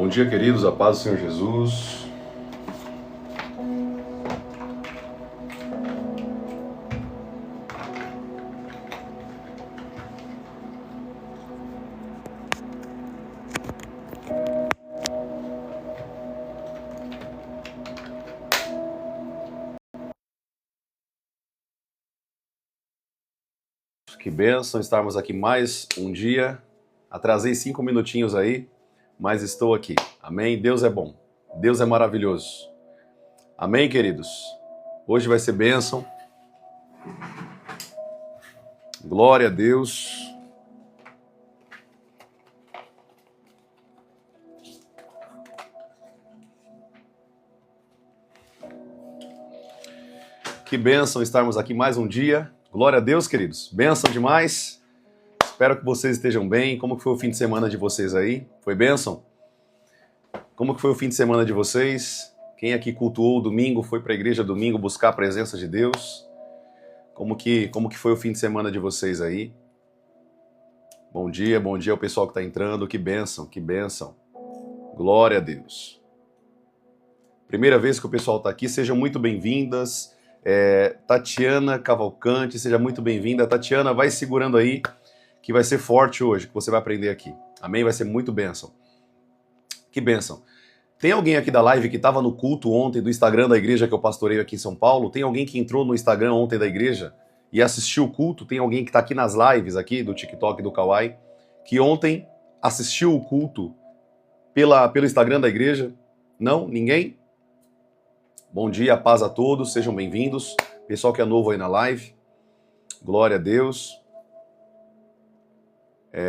Bom dia, queridos, a paz do Senhor Jesus. Que bênção estarmos aqui mais um dia. Atrasei 5 minutinhos aí, mas estou aqui. Amém? Deus é bom. Deus é maravilhoso. Amém, queridos? Hoje vai ser bênção. Glória a Deus. Que bênção estarmos aqui mais um dia. Glória a Deus, queridos. Bênção demais. Espero que vocês estejam bem. Como que foi o fim de semana de vocês aí? Foi bênção? Como que foi o fim de semana de vocês? Quem aqui cultuou o domingo, foi para a igreja domingo buscar a presença de Deus? Como que foi o fim de semana de vocês aí? Bom dia ao pessoal que está entrando. Que bênção, que bênção. Glória a Deus. Primeira vez que o pessoal está aqui, sejam muito bem-vindas. Tatiana Cavalcante, seja muito bem-vinda. Tatiana, vai segurando aí, que vai ser forte hoje, que você vai aprender aqui. Amém? Vai ser muito bênção. Que bênção. Tem alguém aqui da live que estava no culto ontem do Instagram da igreja que eu pastoreio aqui em São Paulo? Tem alguém que entrou no Instagram ontem da igreja e assistiu o culto? Tem alguém que está aqui nas lives aqui do TikTok e do Kawaii que ontem assistiu o culto pelo Instagram da igreja? Não? Ninguém? Bom dia, paz a todos, sejam bem-vindos. Pessoal que é novo aí na live, glória a Deus.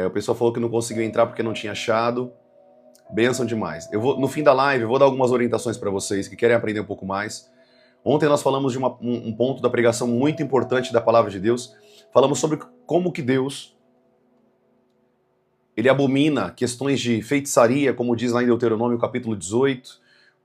O pessoal falou que não conseguiu entrar porque não tinha achado. Bênção demais. No fim da live, eu vou dar algumas orientações para vocês que querem aprender um pouco mais. Ontem nós falamos de um ponto da pregação muito importante da palavra de Deus. Falamos sobre como que Deus, ele abomina questões de feitiçaria, como diz lá em Deuteronômio capítulo 18,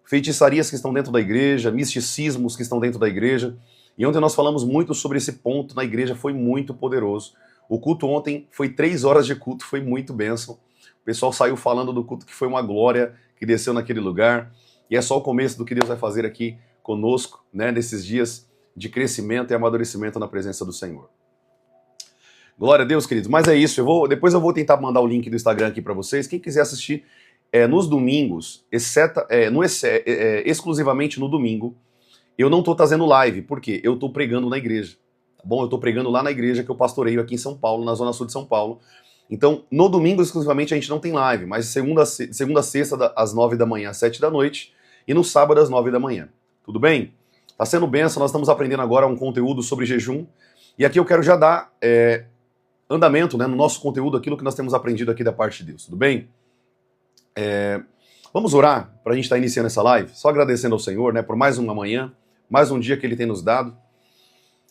feitiçarias que estão dentro da igreja, misticismos que estão dentro da igreja. E ontem nós falamos muito sobre esse ponto na igreja, foi muito poderoso. O culto ontem foi 3 horas de culto, foi muito bênção. O pessoal saiu falando do culto que foi uma glória que desceu naquele lugar. E é só o começo do que Deus vai fazer aqui conosco, né, nesses dias de crescimento e amadurecimento na presença do Senhor. Glória a Deus, queridos. Mas é isso, depois eu vou tentar mandar o link do Instagram aqui para vocês. Quem quiser assistir nos domingos, exclusivamente no domingo, eu não estou trazendo live, porque eu estou pregando na igreja, tá bom? Eu estou pregando lá na igreja que eu pastoreio aqui em São Paulo, na zona sul de São Paulo. Então, no domingo, exclusivamente, a gente não tem live, mas segunda a sexta, às 9 da manhã, às 7 da noite, e no sábado, às 9 da manhã. Tudo bem? Tá sendo bênção, nós estamos aprendendo agora um conteúdo sobre jejum, e aqui eu quero já dar andamento, né, no nosso conteúdo, aquilo que nós temos aprendido aqui da parte de Deus, tudo bem? Vamos orar para a gente estar iniciando essa live, só agradecendo ao Senhor, né, por mais uma manhã, mais um dia que Ele tem nos dado.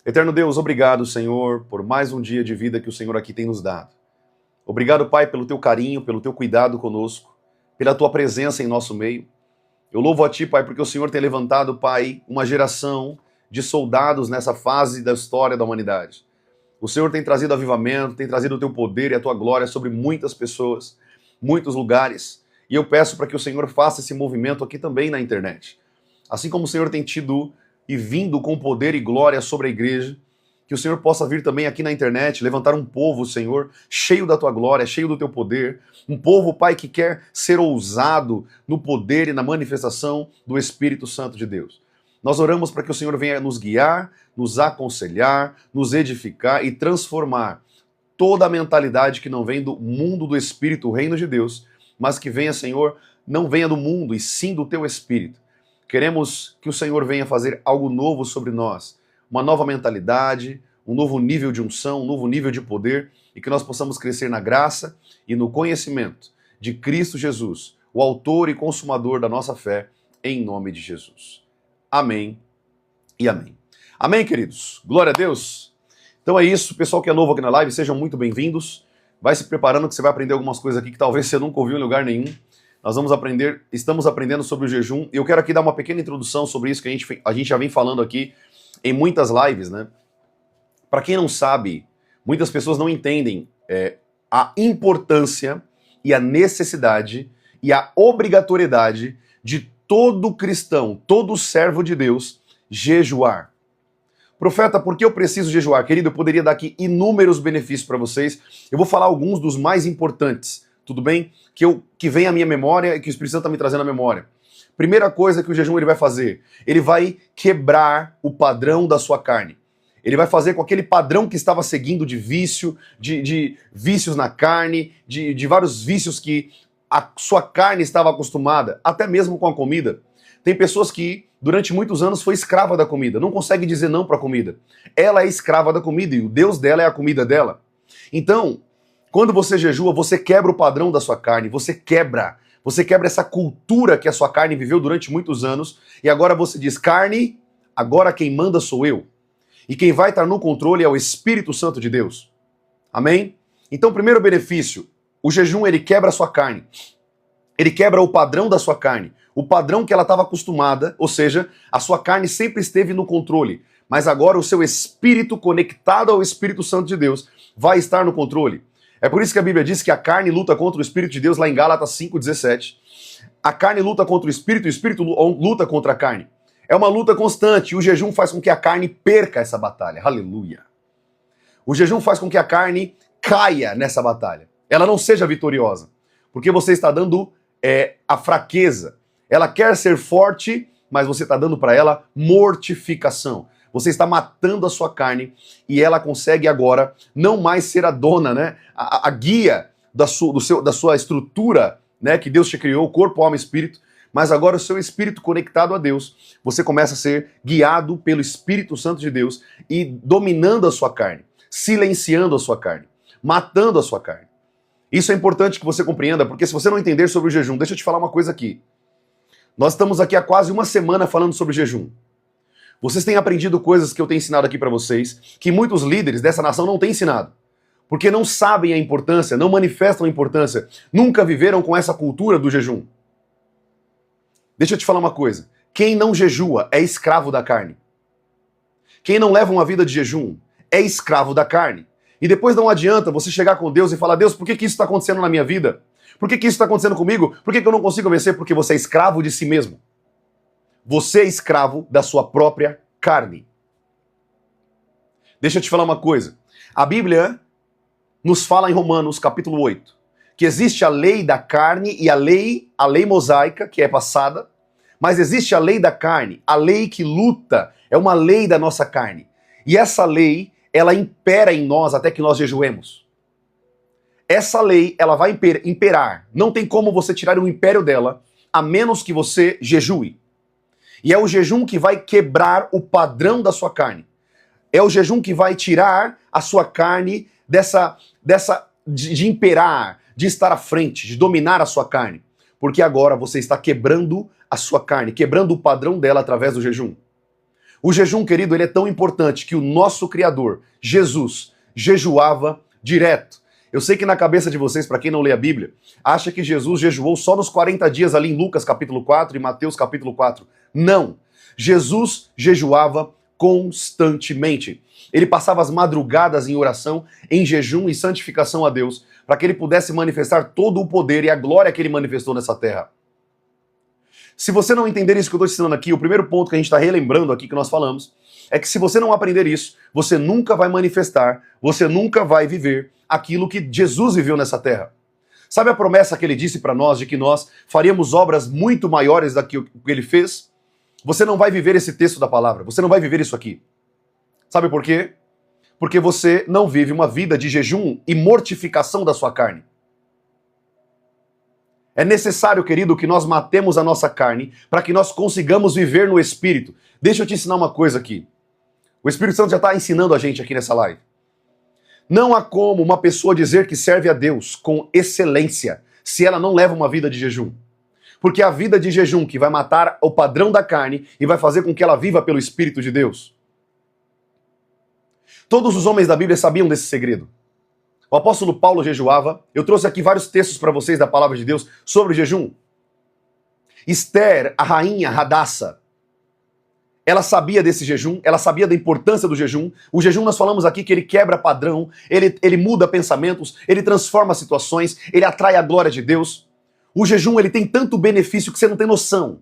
Eterno Deus, obrigado, Senhor, por mais um dia de vida que o Senhor aqui tem nos dado. Obrigado, Pai, pelo Teu carinho, pelo Teu cuidado conosco, pela Tua presença em nosso meio. Eu louvo a Ti, Pai, porque o Senhor tem levantado, Pai, uma geração de soldados nessa fase da história da humanidade. O Senhor tem trazido avivamento, tem trazido o Teu poder e a Tua glória sobre muitas pessoas, muitos lugares. E eu peço para que o Senhor faça esse movimento aqui também na internet. Assim como o Senhor tem tido e vindo com poder e glória sobre a igreja, que o Senhor possa vir também aqui na internet, levantar um povo, Senhor, cheio da Tua glória, cheio do Teu poder. Um povo, Pai, que quer ser ousado no poder e na manifestação do Espírito Santo de Deus. Nós oramos para que o Senhor venha nos guiar, nos aconselhar, nos edificar e transformar toda a mentalidade que não vem do mundo do Espírito, o reino de Deus, mas que venha, Senhor, não venha do mundo, e sim do Teu Espírito. Queremos que o Senhor venha fazer algo novo sobre nós, uma nova mentalidade, um novo nível de unção, um novo nível de poder, e que nós possamos crescer na graça e no conhecimento de Cristo Jesus, o autor e consumador da nossa fé, em nome de Jesus. Amém e amém. Amém, queridos? Glória a Deus. Então é isso, pessoal que é novo aqui na live, sejam muito bem-vindos. Vai se preparando que você vai aprender algumas coisas aqui que talvez você nunca ouviu em lugar nenhum. Nós estamos aprendendo sobre o jejum, e eu quero aqui dar uma pequena introdução sobre isso que a gente já vem falando aqui em muitas lives, né? Para quem não sabe, muitas pessoas não entendem a importância e a necessidade e a obrigatoriedade de todo cristão, todo servo de Deus, jejuar. Profeta, por que eu preciso jejuar? Querido, eu poderia dar aqui inúmeros benefícios para vocês. Eu vou falar alguns dos mais importantes, tudo bem? Que vem à minha memória e que o Espírito Santo está me trazendo à memória. Primeira coisa que o jejum ele vai fazer, ele vai quebrar o padrão da sua carne. Ele vai fazer com aquele padrão que estava seguindo de vício, de vícios na carne, de vários vícios que a sua carne estava acostumada, até mesmo com a comida. Tem pessoas que, durante muitos anos, foi escrava da comida, não consegue dizer não para a comida. Ela é escrava da comida e o Deus dela é a comida dela. Então, quando você jejua, você quebra o padrão da sua carne, você quebra essa cultura que a sua carne viveu durante muitos anos, e agora você diz, carne, agora quem manda sou eu. E quem vai estar no controle é o Espírito Santo de Deus. Amém? Então, primeiro benefício, o jejum ele quebra a sua carne. Ele quebra o padrão da sua carne. O padrão que ela estava acostumada, ou seja, a sua carne sempre esteve no controle. Mas agora o seu espírito conectado ao Espírito Santo de Deus vai estar no controle. É por isso que a Bíblia diz que a carne luta contra o Espírito de Deus, lá em Gálatas 5,17. A carne luta contra o Espírito e o Espírito luta contra a carne. É uma luta constante e o jejum faz com que a carne perca essa batalha. Aleluia. O jejum faz com que a carne caia nessa batalha. Ela não seja vitoriosa. Porque você está dando a fraqueza. Ela quer ser forte, mas você está dando para ela mortificação. Você está matando a sua carne e ela consegue agora não mais ser a dona, né? A guia da sua estrutura, né? Que Deus te criou, corpo, alma e espírito. Mas agora o seu espírito conectado a Deus, você começa a ser guiado pelo Espírito Santo de Deus e dominando a sua carne, silenciando a sua carne, matando a sua carne. Isso é importante que você compreenda, porque se você não entender sobre o jejum, deixa eu te falar uma coisa aqui. Nós estamos aqui há quase uma semana falando sobre jejum. Vocês têm aprendido coisas que eu tenho ensinado aqui para vocês, que muitos líderes dessa nação não têm ensinado. Porque não sabem a importância, não manifestam a importância, nunca viveram com essa cultura do jejum. Deixa eu te falar uma coisa. Quem não jejua é escravo da carne. Quem não leva uma vida de jejum é escravo da carne. E depois não adianta você chegar com Deus e falar, Deus, por que isso está acontecendo na minha vida? Por que isso está acontecendo comigo? Por que eu não consigo vencer? Porque você é escravo de si mesmo. Você é escravo da sua própria carne. Deixa eu te falar uma coisa. A Bíblia nos fala em Romanos, capítulo 8, que existe a lei da carne e a lei mosaica, que é passada, mas existe a lei da carne, a lei que luta, é uma lei da nossa carne. E essa lei, ela impera em nós até que nós jejuemos. Essa lei, ela vai imperar. Não tem como você tirar o império dela, a menos que você jejue. E é o jejum que vai quebrar o padrão da sua carne. É o jejum que vai tirar a sua carne de imperar, de estar à frente, de dominar a sua carne. Porque agora você está quebrando a sua carne, quebrando o padrão dela através do jejum. O jejum, querido, ele é tão importante que o nosso Criador, Jesus, jejuava direto. Eu sei que na cabeça de vocês, para quem não lê a Bíblia, acha que Jesus jejuou só nos 40 dias ali em Lucas capítulo 4 e Mateus capítulo 4. Não. Jesus jejuava constantemente. Ele passava as madrugadas em oração, em jejum e santificação a Deus, para que ele pudesse manifestar todo o poder e a glória que ele manifestou nessa terra. Se você não entender isso que eu estou ensinando aqui, o primeiro ponto que a gente está relembrando aqui que nós falamos, é que se você não aprender isso, você nunca vai manifestar, você nunca vai viver aquilo que Jesus viveu nessa terra. Sabe a promessa que ele disse para nós de que nós faríamos obras muito maiores do que ele fez? Você não vai viver esse texto da palavra, você não vai viver isso aqui. Sabe por quê? Porque você não vive uma vida de jejum e mortificação da sua carne. É necessário, querido, que nós matemos a nossa carne para que nós consigamos viver no Espírito. Deixa eu te ensinar uma coisa aqui. O Espírito Santo já está ensinando a gente aqui nessa live. Não há como uma pessoa dizer que serve a Deus com excelência se ela não leva uma vida de jejum. Porque é a vida de jejum que vai matar o padrão da carne e vai fazer com que ela viva pelo Espírito de Deus. Todos os homens da Bíblia sabiam desse segredo. O apóstolo Paulo jejuava. Eu trouxe aqui vários textos para vocês da palavra de Deus sobre o jejum. Esther, a rainha Hadassa, ela sabia desse jejum, ela sabia da importância do jejum. O jejum, nós falamos aqui que ele quebra padrão, ele muda pensamentos, ele transforma situações, ele atrai a glória de Deus. O jejum ele tem tanto benefício que você não tem noção.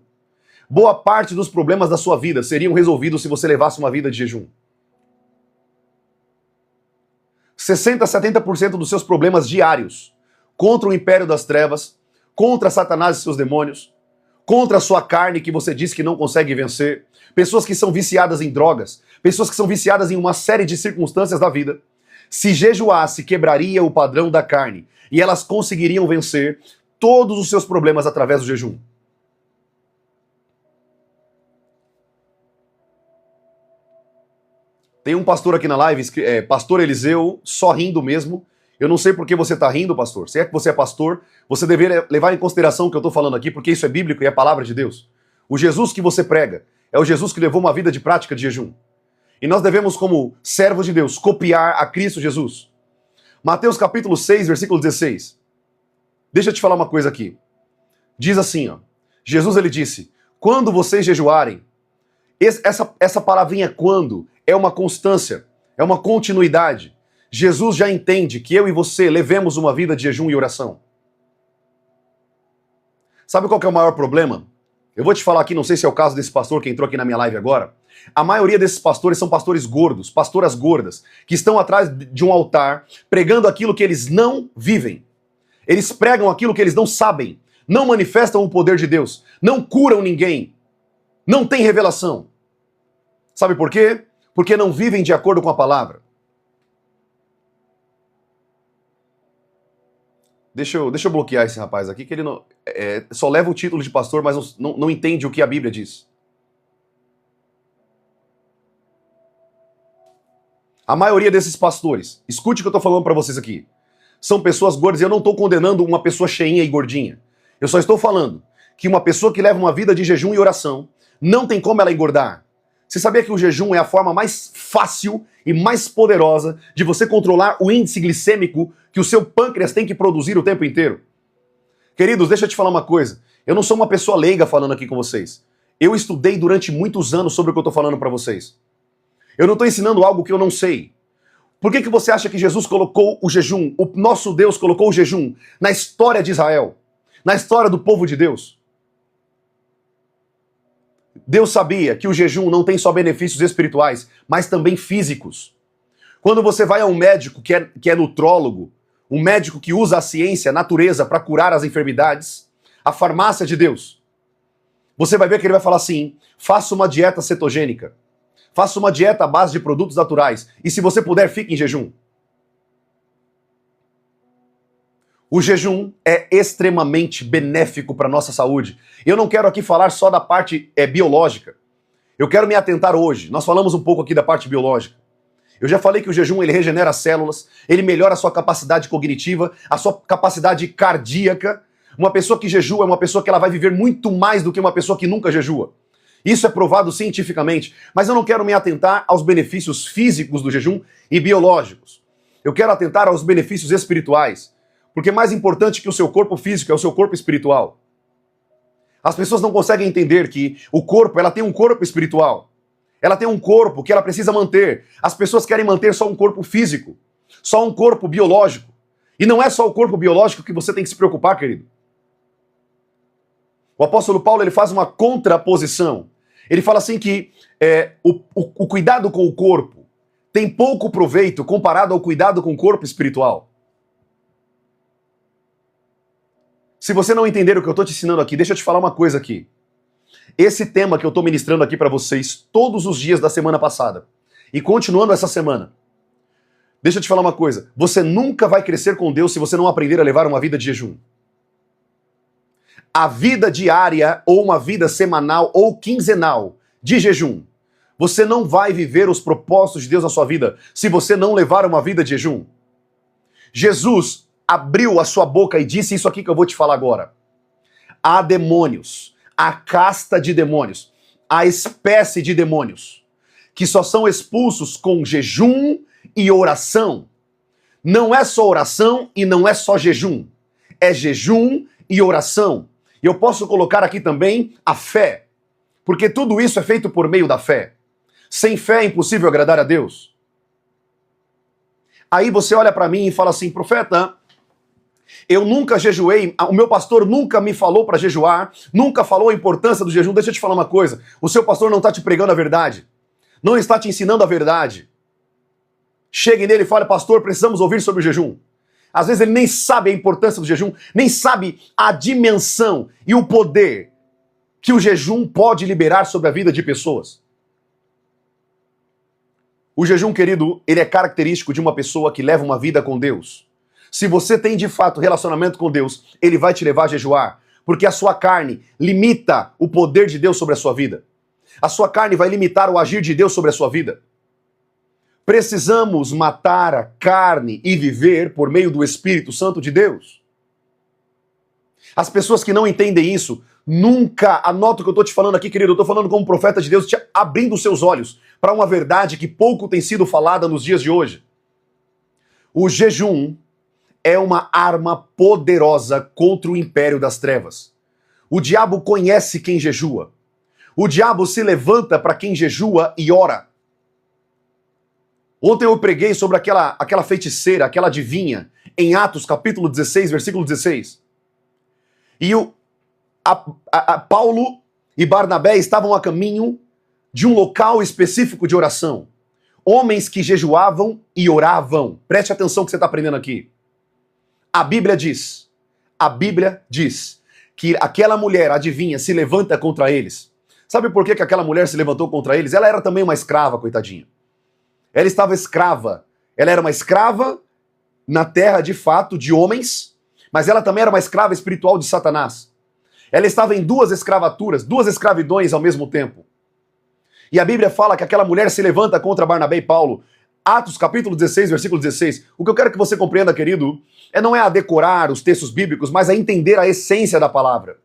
Boa parte dos problemas da sua vida seriam resolvidos se você levasse uma vida de jejum. 60 a 70% dos seus problemas diários contra o império das trevas, contra Satanás e seus demônios, contra a sua carne que você diz que não consegue vencer, pessoas que são viciadas em drogas, pessoas que são viciadas em uma série de circunstâncias da vida, se jejuasse, quebraria o padrão da carne e elas conseguiriam vencer todos os seus problemas através do jejum. Tem um pastor aqui na live, pastor Eliseu, só rindo mesmo. Eu não sei por que você está rindo, pastor. Se é que você é pastor, você deveria levar em consideração o que eu estou falando aqui, porque isso é bíblico e é a palavra de Deus. O Jesus que você prega é o Jesus que levou uma vida de prática de jejum. E nós devemos, como servos de Deus, copiar a Cristo Jesus. Mateus capítulo 6, versículo 16. Deixa eu te falar uma coisa aqui. Diz assim, ó. Jesus ele disse, quando vocês jejuarem, essa palavrinha quando é uma constância, é uma continuidade. Jesus já entende que eu e você levemos uma vida de jejum e oração. Sabe qual que é o maior problema? Eu vou te falar aqui, não sei se é o caso desse pastor que entrou aqui na minha live agora. A maioria desses pastores são pastores gordos, pastoras gordas, que estão atrás de um altar pregando aquilo que eles não vivem. Eles pregam aquilo que eles não sabem, não manifestam o poder de Deus, não curam ninguém, não têm revelação. Sabe por quê? Porque não vivem de acordo com a palavra. Deixa eu bloquear esse rapaz aqui, que ele não, só leva o título de pastor, mas não entende o que a Bíblia diz. A maioria desses pastores, escute o que eu estou falando para vocês aqui, são pessoas gordas, e eu não estou condenando uma pessoa cheinha e gordinha. Eu só estou falando que uma pessoa que leva uma vida de jejum e oração, não tem como ela engordar. Você sabia que o jejum é a forma mais fácil e mais poderosa de você controlar o índice glicêmico que o seu pâncreas tem que produzir o tempo inteiro? Queridos, deixa eu te falar uma coisa. Eu não sou uma pessoa leiga falando aqui com vocês. Eu estudei durante muitos anos sobre o que eu estou falando para vocês. Eu não estou ensinando algo que eu não sei. Por que você acha que Jesus colocou o jejum, o nosso Deus colocou o jejum na história de Israel, na história do povo de Deus? Deus sabia que o jejum não tem só benefícios espirituais, mas também físicos. Quando você vai a um médico que é nutrólogo, um médico que usa a ciência, a natureza para curar as enfermidades, a farmácia de Deus, você vai ver que ele vai falar assim, faça uma dieta cetogênica, faça uma dieta à base de produtos naturais, e se você puder, fique em jejum. O jejum é extremamente benéfico para a nossa saúde. Eu não quero aqui falar só da parte biológica. Eu quero me atentar hoje. Nós falamos um pouco aqui da parte biológica. Eu já falei que o jejum ele regenera as células, ele melhora a sua capacidade cognitiva, a sua capacidade cardíaca. Uma pessoa que jejua é uma pessoa que ela vai viver muito mais do que uma pessoa que nunca jejua. Isso é provado cientificamente. Mas eu não quero me atentar aos benefícios físicos do jejum e biológicos. Eu quero atentar aos benefícios espirituais. Porque mais importante que o seu corpo físico é o seu corpo espiritual. As pessoas não conseguem entender que o corpo, ela tem um corpo espiritual. Ela tem um corpo que ela precisa manter. As pessoas querem manter só um corpo físico, só um corpo biológico. E não é só o corpo biológico que você tem que se preocupar, querido. O apóstolo Paulo ele faz uma contraposição. Ele fala assim que o cuidado com o corpo tem pouco proveito comparado ao cuidado com o corpo espiritual. Se você não entender o que eu estou te ensinando aqui, deixa eu te falar uma coisa aqui. Esse tema que eu estou ministrando aqui para vocês todos os dias da semana passada e continuando essa semana, deixa eu te falar uma coisa. Você nunca vai crescer com Deus se você não aprender a levar uma vida de jejum. A vida diária ou uma vida semanal ou quinzenal de jejum, você não vai viver os propósitos de Deus na sua vida se você não levar uma vida de jejum. Jesus abriu a sua boca e disse isso aqui que eu vou te falar agora. Há demônios, a casta de demônios, a espécie de demônios, que só são expulsos com jejum e oração. Não é só oração e não é só jejum. É jejum e oração. E eu posso colocar aqui também a fé, porque tudo isso é feito por meio da fé. Sem fé é impossível agradar a Deus. Aí você olha para mim e fala assim, profeta, Eu nunca jejuei, o meu pastor nunca me falou para jejuar, nunca falou a importância do jejum. Deixa eu te falar uma coisa, o seu pastor não está te pregando a verdade, não está te ensinando a verdade. Chegue nele e fale, pastor, precisamos ouvir sobre o jejum. Às vezes ele nem sabe a importância do jejum, nem sabe a dimensão e o poder que o jejum pode liberar sobre a vida de pessoas. O jejum, querido, ele é característico de uma pessoa que leva uma vida com Deus. Se você tem de fato relacionamento com Deus, ele vai te levar a jejuar, porque a sua carne limita o poder de Deus sobre a sua vida. A sua carne vai limitar o agir de Deus sobre a sua vida. Precisamos matar a carne e viver por meio do Espírito Santo de Deus. As pessoas que não entendem isso, nunca, anota o que eu estou te falando aqui, querido, eu estou falando como profeta de Deus, te abrindo os seus olhos para uma verdade que pouco tem sido falada nos dias de hoje. O jejum é uma arma poderosa contra o império das trevas. O diabo conhece quem jejua. O diabo se levanta para quem jejua e ora. Ontem eu preguei sobre aquela feiticeira, aquela adivinha, em Atos capítulo 16, versículo 16. E Paulo e Barnabé estavam a caminho de um local específico de oração. Homens que jejuavam e oravam. Preste atenção no que você está aprendendo aqui. A Bíblia diz que aquela mulher, adivinha, se levanta contra eles. Sabe por que aquela mulher se levantou contra eles? Ela era também uma escrava, coitadinha. Ela estava escrava. Ela era uma escrava na terra, de fato, de homens, mas ela também era uma escrava espiritual de Satanás. Ela estava em duas escravaturas, duas escravidões ao mesmo tempo. E a Bíblia fala que aquela mulher se levanta contra Barnabé e Paulo. Atos capítulo 16, versículo 16. O que eu quero que você compreenda, querido, não é a decorar os textos bíblicos, mas a entender a essência da palavra.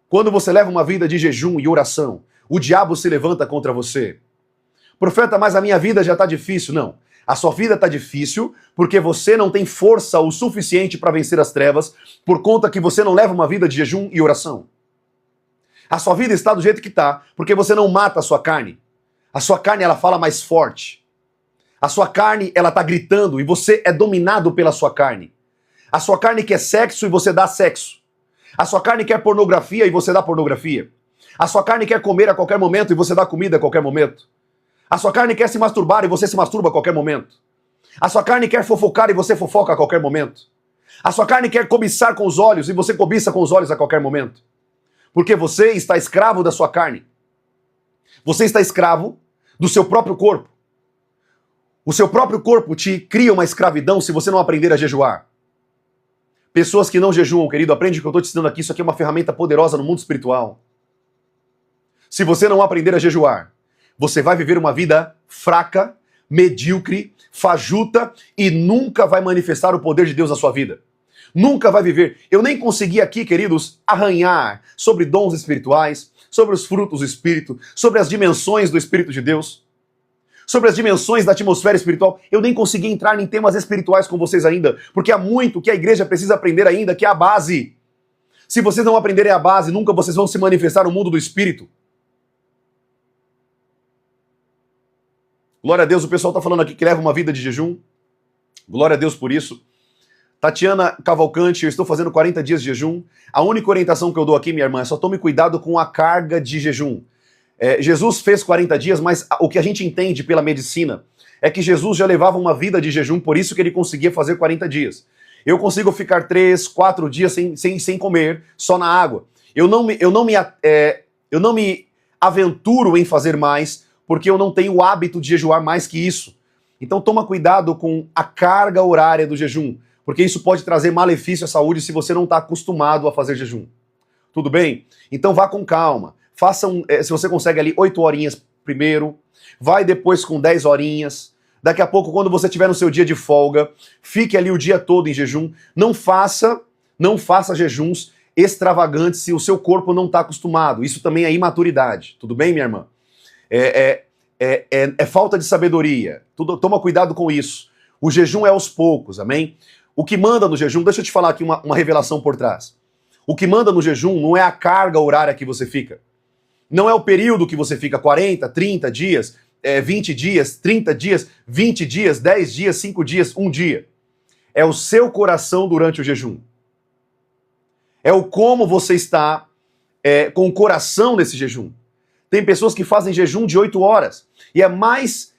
Quando você leva uma vida de jejum e oração, o diabo se levanta contra você. Profeta, mas a minha vida já está difícil. Não. A sua vida está difícil porque você não tem força o suficiente para vencer as trevas por conta que você não leva uma vida de jejum e oração. A sua vida está do jeito que está porque você não mata a sua carne. A sua carne, ela fala mais forte. A sua carne, ela está gritando e você é dominado pela sua carne. A sua carne quer sexo e você dá sexo. A sua carne quer pornografia e você dá pornografia. A sua carne quer comer a qualquer momento e você dá comida a qualquer momento. A sua carne quer se masturbar e você se masturba a qualquer momento. A sua carne quer fofocar e você fofoca a qualquer momento. A sua carne quer cobiçar com os olhos e você cobiça com os olhos a qualquer momento. Porque você está escravo da sua carne. Você está escravo do seu próprio corpo. O seu próprio corpo te cria uma escravidão se você não aprender a jejuar. Pessoas que não jejuam, querido, aprende o que eu estou te ensinando aqui. Isso aqui é uma ferramenta poderosa no mundo espiritual. Se você não aprender a jejuar, você vai viver uma vida fraca, medíocre, fajuta e nunca vai manifestar o poder de Deus na sua vida. Nunca vai viver. Eu nem consegui aqui, queridos, arranhar sobre dons espirituais, sobre os frutos do Espírito, sobre as dimensões do Espírito de Deus, sobre as dimensões da atmosfera espiritual. Eu nem consegui entrar em temas espirituais com vocês ainda, porque há muito que a igreja precisa aprender ainda, que é a base. Se vocês não aprenderem a base, nunca vocês vão se manifestar no mundo do Espírito. Glória a Deus, o pessoal está falando aqui que leva uma vida de jejum. Glória a Deus por isso. Tatiana Cavalcante, eu estou fazendo 40 dias de jejum. A única orientação que eu dou aqui, minha irmã, é só tome cuidado com a carga de jejum. Jesus fez 40 dias, mas o que a gente entende pela medicina é que Jesus já levava uma vida de jejum, por isso que ele conseguia fazer 40 dias. Eu consigo ficar 3, 4 dias sem comer, só na água. Eu não me aventuro em fazer mais, porque eu não tenho o hábito de jejuar mais que isso. Então toma cuidado com a carga horária do jejum, porque isso pode trazer malefício à saúde se você não está acostumado a fazer jejum. Tudo bem? Então vá com calma. Faça se você consegue ali 8 horinhas primeiro, vai depois com 10 horinhas. Daqui a pouco, quando você estiver no seu dia de folga, fique ali o dia todo em jejum. Não faça jejuns extravagantes se o seu corpo não está acostumado. Isso também é imaturidade. Tudo bem, minha irmã? É falta de sabedoria. Toma cuidado com isso. O jejum é aos poucos, amém? O que manda no jejum, deixa eu te falar aqui uma revelação por trás. O que manda no jejum não é a carga horária que você fica. Não é o período que você fica, 40, 30 dias, 20 dias, 30 dias, 20 dias, 10 dias, 5 dias, 1 dia. é o seu coração durante o jejum. É o como você está com o coração nesse jejum. Tem pessoas que fazem jejum de 8 horas. E é mais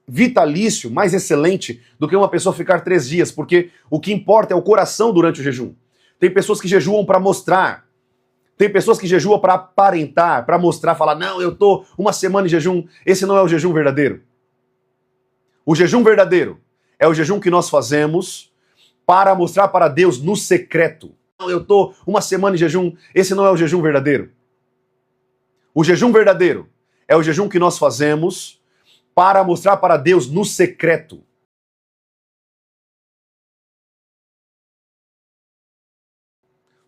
vitalício, mais excelente do que uma pessoa ficar 3 dias, porque o que importa é o coração durante o jejum. Tem pessoas que jejuam para mostrar. Tem pessoas que jejuam para aparentar, para mostrar, falar, não, eu tô uma semana em jejum. Esse não é o jejum verdadeiro. O jejum verdadeiro é o jejum que nós fazemos para mostrar para Deus no secreto. Não, eu tô uma semana em jejum. Esse não é o jejum verdadeiro. O jejum verdadeiro é o jejum que nós fazemos para mostrar para Deus no secreto.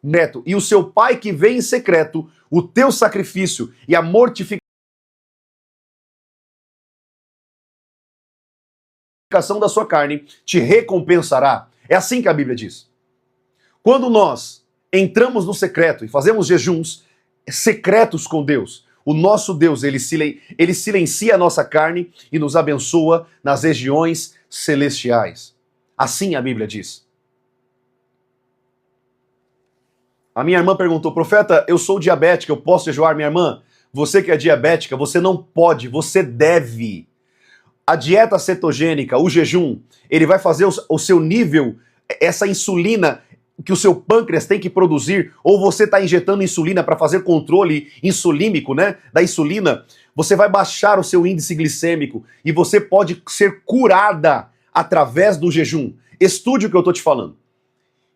Neto, e o seu pai que vem em secreto, o teu sacrifício e a mortificação da sua carne te recompensará. É assim que a Bíblia diz. Quando nós entramos no secreto e fazemos jejuns secretos com Deus, o nosso Deus, ele silencia a nossa carne e nos abençoa nas regiões celestiais. Assim a Bíblia diz. A minha irmã perguntou, profeta, eu sou diabética, eu posso jejuar? Minha irmã, você que é diabética, você não pode, você deve. A dieta cetogênica, o jejum, ele vai fazer o seu nível, essa insulina que o seu pâncreas tem que produzir, ou você está injetando insulina para fazer controle insulímico, né, da insulina, você vai baixar o seu índice glicêmico e você pode ser curada através do jejum. Estude o que eu estou te falando.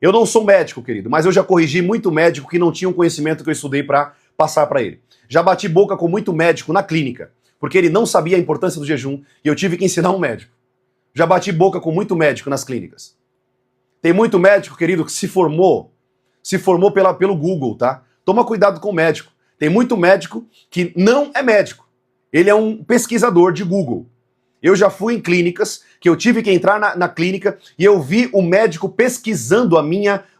Eu não sou médico, querido, mas eu já corrigi muito médico que não tinha um conhecimento que eu estudei para passar para ele. Já bati boca com muito médico na clínica, porque ele não sabia a importância do jejum e eu tive que ensinar um médico. Já bati boca com muito médico nas clínicas. Tem muito médico, querido, que se formou pelo Google, tá? Toma cuidado com o médico. Tem muito médico que não é médico. Ele é um pesquisador de Google. Eu já fui em clínicas que eu tive que entrar na clínica e eu vi o médico pesquisando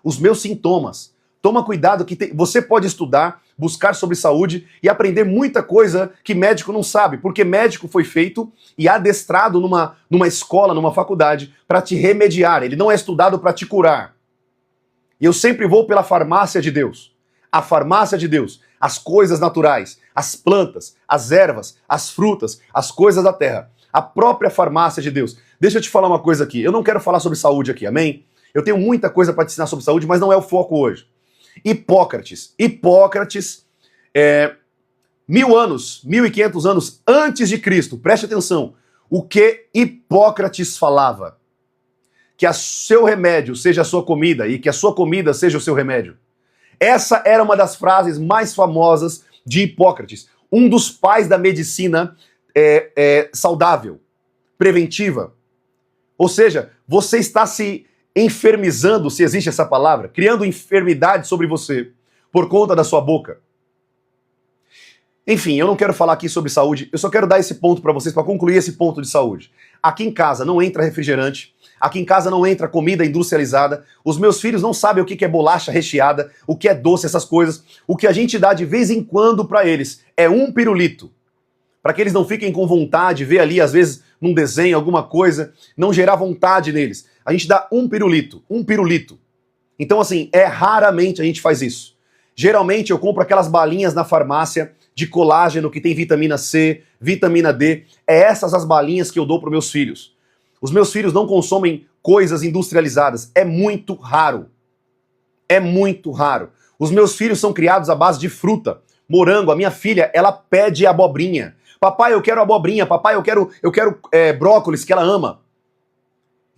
os meus sintomas. Toma cuidado que você pode estudar, buscar sobre saúde e aprender muita coisa que médico não sabe, porque médico foi feito e adestrado numa escola, numa faculdade, para te remediar. Ele não é estudado para te curar. E eu sempre vou pela farmácia de Deus. A farmácia de Deus, as coisas naturais, as plantas, as ervas, as frutas, as coisas da terra. A própria farmácia de Deus. Deixa eu te falar uma coisa aqui. Eu não quero falar sobre saúde aqui, amém? Eu tenho muita coisa para te ensinar sobre saúde, mas não é o foco hoje. Hipócrates, 1500 anos antes de Cristo, preste atenção, o que Hipócrates falava? Que o seu remédio seja a sua comida e que a sua comida seja o seu remédio. Essa era uma das frases mais famosas de Hipócrates, um dos pais da medicina saudável, preventiva. Ou seja, você está se enfermizando, se existe essa palavra, criando enfermidade sobre você por conta da sua boca. Enfim, eu não quero falar aqui sobre saúde, eu só quero dar esse ponto para vocês, para concluir esse ponto de saúde. Aqui em casa não entra refrigerante, aqui em casa não entra comida industrializada, os meus filhos não sabem o que é bolacha recheada, o que é doce, essas coisas. O que a gente dá de vez em quando para eles é um pirulito, para que eles não fiquem com vontade, ver ali, às vezes, num desenho, alguma coisa, não gerar vontade neles. A gente dá um pirulito. Então, assim, raramente a gente faz isso. Geralmente eu compro aquelas balinhas na farmácia de colágeno que tem vitamina C, vitamina D. É essas as balinhas que eu dou para os meus filhos. Os meus filhos não consomem coisas industrializadas. É muito raro. É muito raro. Os meus filhos são criados à base de fruta. Morango, a minha filha, ela pede abobrinha. Papai, eu quero abobrinha. Papai, eu quero brócolis, que ela ama.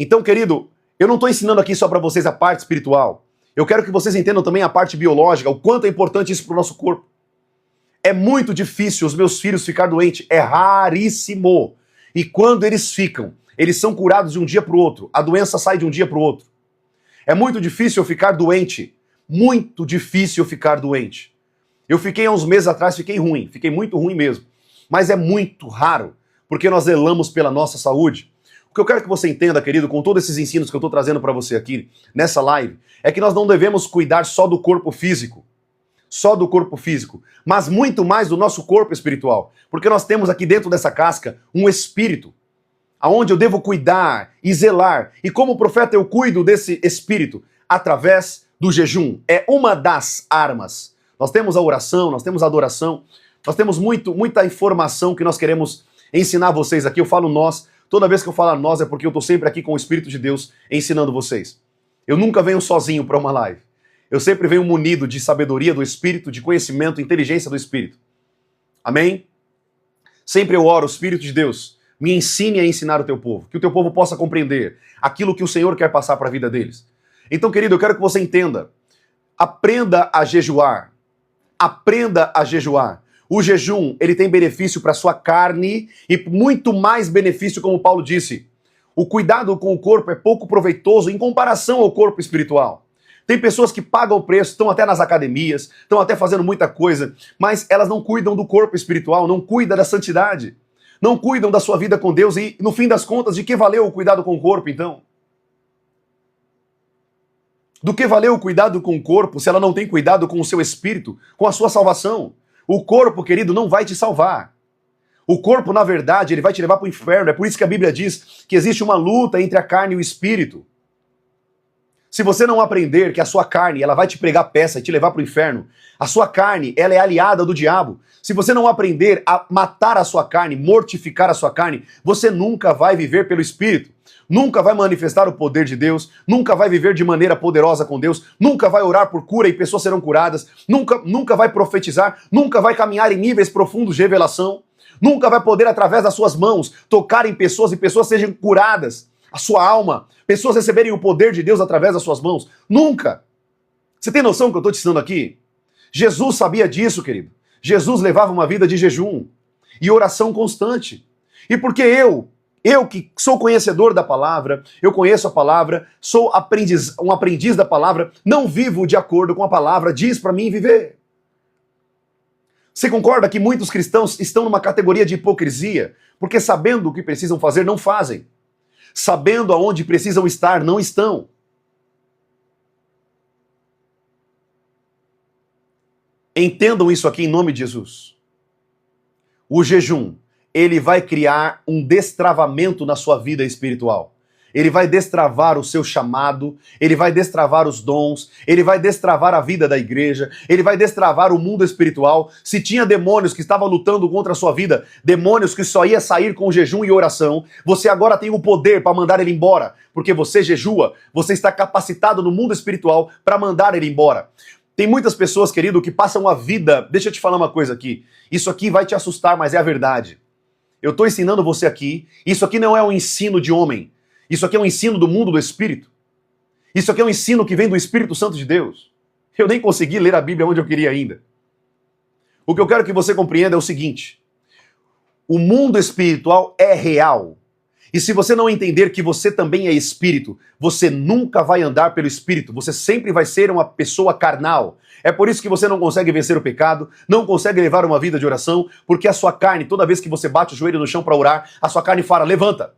Então, querido, eu não estou ensinando aqui só para vocês a parte espiritual. Eu quero que vocês entendam também a parte biológica, o quanto é importante isso para o nosso corpo. É muito difícil os meus filhos ficar doentes. É raríssimo. E quando eles ficam, eles são curados de um dia para o outro. A doença sai de um dia para o outro. É muito difícil eu ficar doente. Muito difícil eu ficar doente. Eu fiquei há uns meses atrás, fiquei ruim. Fiquei muito ruim mesmo. Mas é muito raro, porque nós zelamos pela nossa saúde. O que eu quero que você entenda, querido, com todos esses ensinos que eu estou trazendo para você aqui, nessa live, é que nós não devemos cuidar só do corpo físico. Só do corpo físico. Mas muito mais do nosso corpo espiritual. Porque nós temos aqui dentro dessa casca um espírito. aonde eu devo cuidar e zelar. E como profeta eu cuido desse espírito? Através do jejum. É uma das armas. Nós temos a oração, nós temos a adoração, nós temos muita informação que nós queremos ensinar vocês aqui. Eu falo nós, toda vez que eu falo nós é porque eu estou sempre aqui com o Espírito de Deus ensinando vocês. Eu nunca venho sozinho para uma live. Eu sempre venho munido de sabedoria do Espírito, de conhecimento, inteligência do Espírito. Amém? Sempre eu oro, Espírito de Deus, me ensine a ensinar o teu povo, que o teu povo possa compreender aquilo que o Senhor quer passar para a vida deles. Então, querido, eu quero que você entenda. Aprenda a jejuar. Aprenda a jejuar. O jejum, ele tem benefício para a sua carne e muito mais benefício, como Paulo disse. O cuidado com o corpo é pouco proveitoso em comparação ao corpo espiritual. Tem pessoas que pagam o preço, estão até nas academias, estão até fazendo muita coisa, mas elas não cuidam do corpo espiritual, não cuidam da santidade, não cuidam da sua vida com Deus e, no fim das contas, de que valeu o cuidado com o corpo, então? Do que valeu o cuidado com o corpo se ela não tem cuidado com o seu espírito, com a sua salvação? O corpo, querido, não vai te salvar. O corpo, na verdade, ele vai te levar para o inferno. É por isso que a Bíblia diz que existe uma luta entre a carne e o espírito. Se você não aprender que a sua carne ela vai te pregar peça e te levar para o inferno, a sua carne ela é aliada do diabo. Se você não aprender a matar a sua carne, mortificar a sua carne, você nunca vai viver pelo Espírito. Nunca vai manifestar o poder de Deus, nunca vai viver de maneira poderosa com Deus, nunca vai orar por cura e pessoas serão curadas, nunca vai profetizar, nunca vai caminhar em níveis profundos de revelação, nunca vai poder, através das suas mãos, tocar em pessoas e pessoas sejam curadas. A sua alma, pessoas receberem o poder de Deus através das suas mãos. Nunca! Você tem noção do que eu estou te ensinando aqui? Jesus sabia disso, querido. Jesus levava uma vida de jejum e oração constante. E porque eu que sou conhecedor da palavra, eu conheço a palavra, sou um aprendiz da palavra, não vivo de acordo com a palavra, diz para mim viver. Você concorda que muitos cristãos estão numa categoria de hipocrisia, porque sabendo o que precisam fazer, não fazem. Sabendo aonde precisam estar, não estão. Entendam isso aqui em nome de Jesus. O jejum, ele vai criar um destravamento na sua vida espiritual. Ele vai destravar o seu chamado, ele vai destravar os dons, ele vai destravar a vida da igreja, ele vai destravar o mundo espiritual. Se tinha demônios que estavam lutando contra a sua vida, demônios que só ia sair com jejum e oração, você agora tem o poder para mandar ele embora, porque você jejua, você está capacitado no mundo espiritual para mandar ele embora. Tem muitas pessoas, querido, que passam a vida... Deixa eu te falar uma coisa aqui. Isso aqui vai te assustar, mas é a verdade. Eu estou ensinando você aqui, isso aqui não é um ensino de homem. Isso aqui é um ensino do mundo do Espírito. Isso aqui é um ensino que vem do Espírito Santo de Deus. Eu nem consegui ler a Bíblia onde eu queria ainda. O que eu quero que você compreenda é o seguinte. O mundo espiritual é real. E se você não entender que você também é espírito, você nunca vai andar pelo Espírito. Você sempre vai ser uma pessoa carnal. É por isso que você não consegue vencer o pecado, não consegue levar uma vida de oração, porque a sua carne, toda vez que você bate o joelho no chão para orar, a sua carne fala, levanta.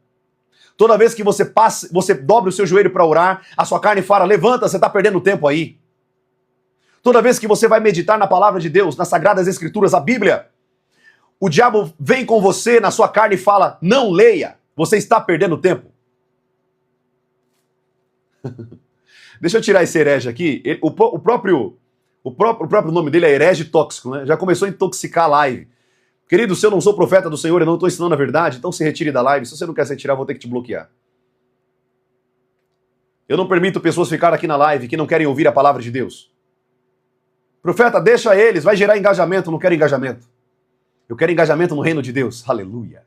Toda vez que você dobra o seu joelho para orar, a sua carne fala, levanta, você está perdendo tempo aí. Toda vez que você vai meditar na palavra de Deus, nas Sagradas Escrituras, a Bíblia, o diabo vem com você na sua carne e fala, não leia, você está perdendo tempo. Deixa eu tirar esse herege aqui. O próprio nome dele é herege tóxico, né? Já começou a intoxicar a live. Querido, se eu não sou profeta do Senhor, eu não estou ensinando a verdade, então se retire da live. Se você não quer se retirar, eu vou ter que te bloquear. Eu não permito pessoas ficarem aqui na live que não querem ouvir a palavra de Deus. Profeta, deixa eles, vai gerar engajamento, não quero engajamento. Eu quero engajamento no reino de Deus. Aleluia.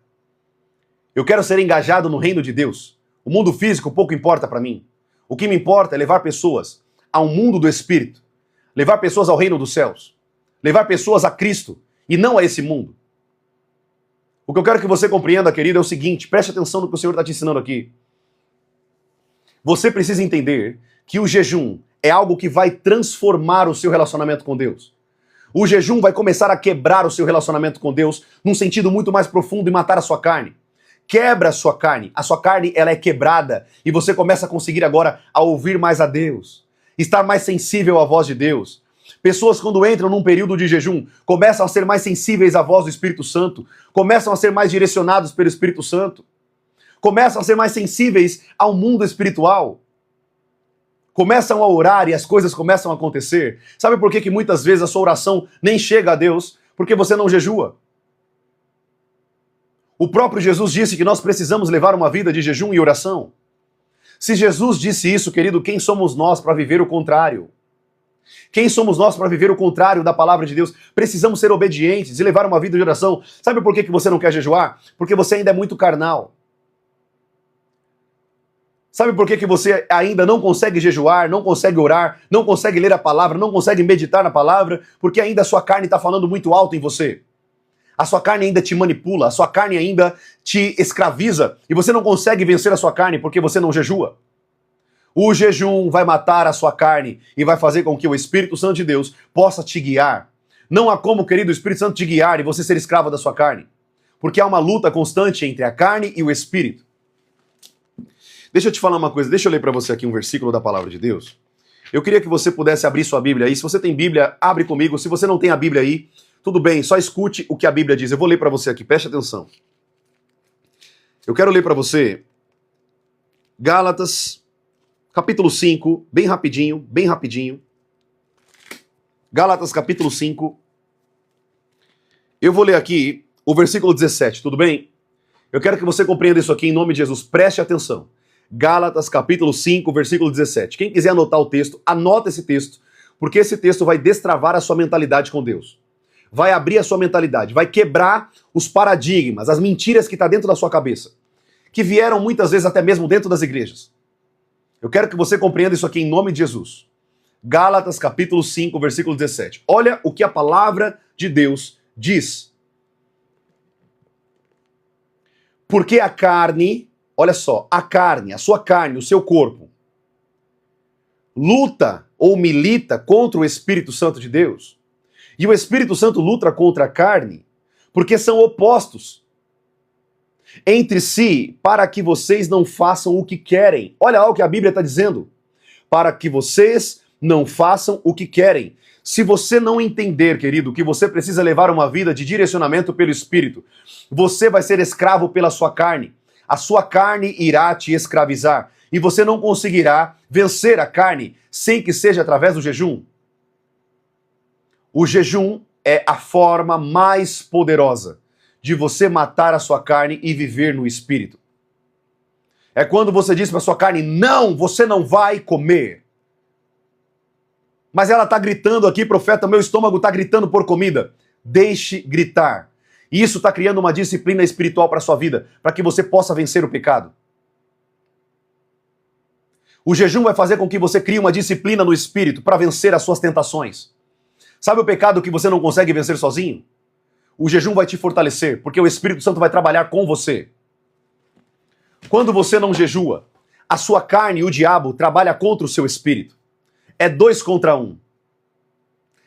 Eu quero ser engajado no reino de Deus. O mundo físico pouco importa para mim. O que me importa é levar pessoas ao mundo do Espírito. Levar pessoas ao reino dos céus. Levar pessoas a Cristo e não a esse mundo. O que eu quero que você compreenda, querido, é o seguinte, preste atenção no que o Senhor está te ensinando aqui. Você precisa entender que o jejum é algo que vai transformar o seu relacionamento com Deus. O jejum vai começar a quebrar o seu relacionamento com Deus num sentido muito mais profundo e matar a sua carne. Quebra a sua carne ela é quebrada e você começa a conseguir agora a ouvir mais a Deus, estar mais sensível à voz de Deus. Pessoas, quando entram num período de jejum, começam a ser mais sensíveis à voz do Espírito Santo, começam a ser mais direcionados pelo Espírito Santo. começam a ser mais sensíveis ao mundo espiritual. Começam a orar e as coisas começam a acontecer. Sabe por que que muitas vezes a sua oração nem chega a Deus? Porque você não jejua. O próprio Jesus disse que nós precisamos levar uma vida de jejum e oração. Se Jesus disse isso, querido, quem somos nós para viver o contrário? Quem somos nós para viver o contrário da palavra de Deus? Precisamos ser obedientes e levar uma vida de oração. Sabe por que que você não quer jejuar? Porque você ainda é muito carnal. Sabe por que que você ainda não consegue jejuar, não consegue orar, não consegue ler a palavra, não consegue meditar na palavra? Porque ainda a sua carne está falando muito alto em você. A sua carne ainda te manipula, a sua carne ainda te escraviza e você não consegue vencer a sua carne porque você não jejua. O jejum vai matar a sua carne e vai fazer com que o Espírito Santo de Deus possa te guiar. Não há como, querido, o Espírito Santo te guiar e você ser escravo da sua carne. Porque há uma luta constante entre a carne e o Espírito. Deixa eu te falar uma coisa, deixa eu ler para você aqui um versículo da palavra de Deus. Eu queria que você pudesse abrir sua Bíblia aí. Se você tem Bíblia, abre comigo. Se você não tem a Bíblia aí, tudo bem, só escute o que a Bíblia diz. Eu vou ler para você aqui, preste atenção. Eu quero ler para você Gálatas, capítulo 5, bem rapidinho, bem rapidinho. Gálatas, capítulo 5. Eu vou ler aqui o versículo 17, tudo bem? Eu quero que você compreenda isso aqui em nome de Jesus, preste atenção. Gálatas, capítulo 5, versículo 17. Quem quiser anotar o texto, anota esse texto, porque esse texto vai destravar a sua mentalidade com Deus. Vai abrir a sua mentalidade, vai quebrar os paradigmas, as mentiras que estão dentro da sua cabeça, que vieram muitas vezes até mesmo dentro das igrejas. Eu quero que você compreenda isso aqui em nome de Jesus. Gálatas, capítulo 5, versículo 17. Olha o que a palavra de Deus diz. Porque a carne, olha só, a carne, a sua carne, o seu corpo, luta ou milita contra o Espírito Santo de Deus. E o Espírito Santo luta contra a carne, porque são opostos entre si, para que vocês não façam o que querem. Olha lá o que a Bíblia está dizendo. Para que vocês não façam o que querem. Se você não entender, querido, que você precisa levar uma vida de direcionamento pelo Espírito, você vai ser escravo pela sua carne. A sua carne irá te escravizar. E você não conseguirá vencer a carne sem que seja através do jejum. O jejum é a forma mais poderosa de você matar a sua carne e viver no Espírito. É quando você diz para a sua carne, não, você não vai comer. Mas ela está gritando aqui, profeta, meu estômago está gritando por comida. Deixe gritar. E isso está criando uma disciplina espiritual para a sua vida, para que você possa vencer o pecado. O jejum vai fazer com que você crie uma disciplina no Espírito para vencer as suas tentações. Sabe o pecado que você não consegue vencer sozinho? O jejum vai te fortalecer, porque o Espírito Santo vai trabalhar com você. Quando você não jejua, a sua carne e o diabo trabalham contra o seu espírito. É 2 contra 1.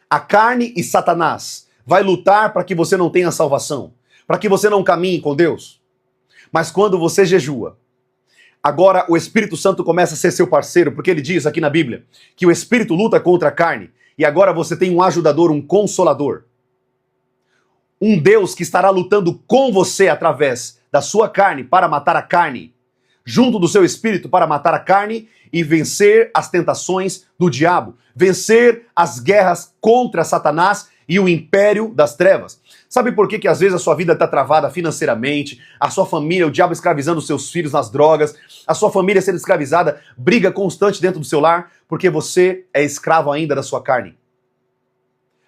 A carne e Satanás vai lutar para que você não tenha salvação, para que você não caminhe com Deus. Mas quando você jejua, agora o Espírito Santo começa a ser seu parceiro, porque ele diz aqui na Bíblia que o Espírito luta contra a carne, e agora você tem um ajudador, um consolador. Um Deus que estará lutando com você através da sua carne para matar a carne, junto do seu espírito para matar a carne e vencer as tentações do diabo, vencer as guerras contra Satanás e o império das trevas. Sabe por que às vezes a sua vida está travada financeiramente, a sua família, o diabo escravizando os seus filhos nas drogas, a sua família sendo escravizada, briga constante dentro do seu lar, porque você é escravo ainda da sua carne.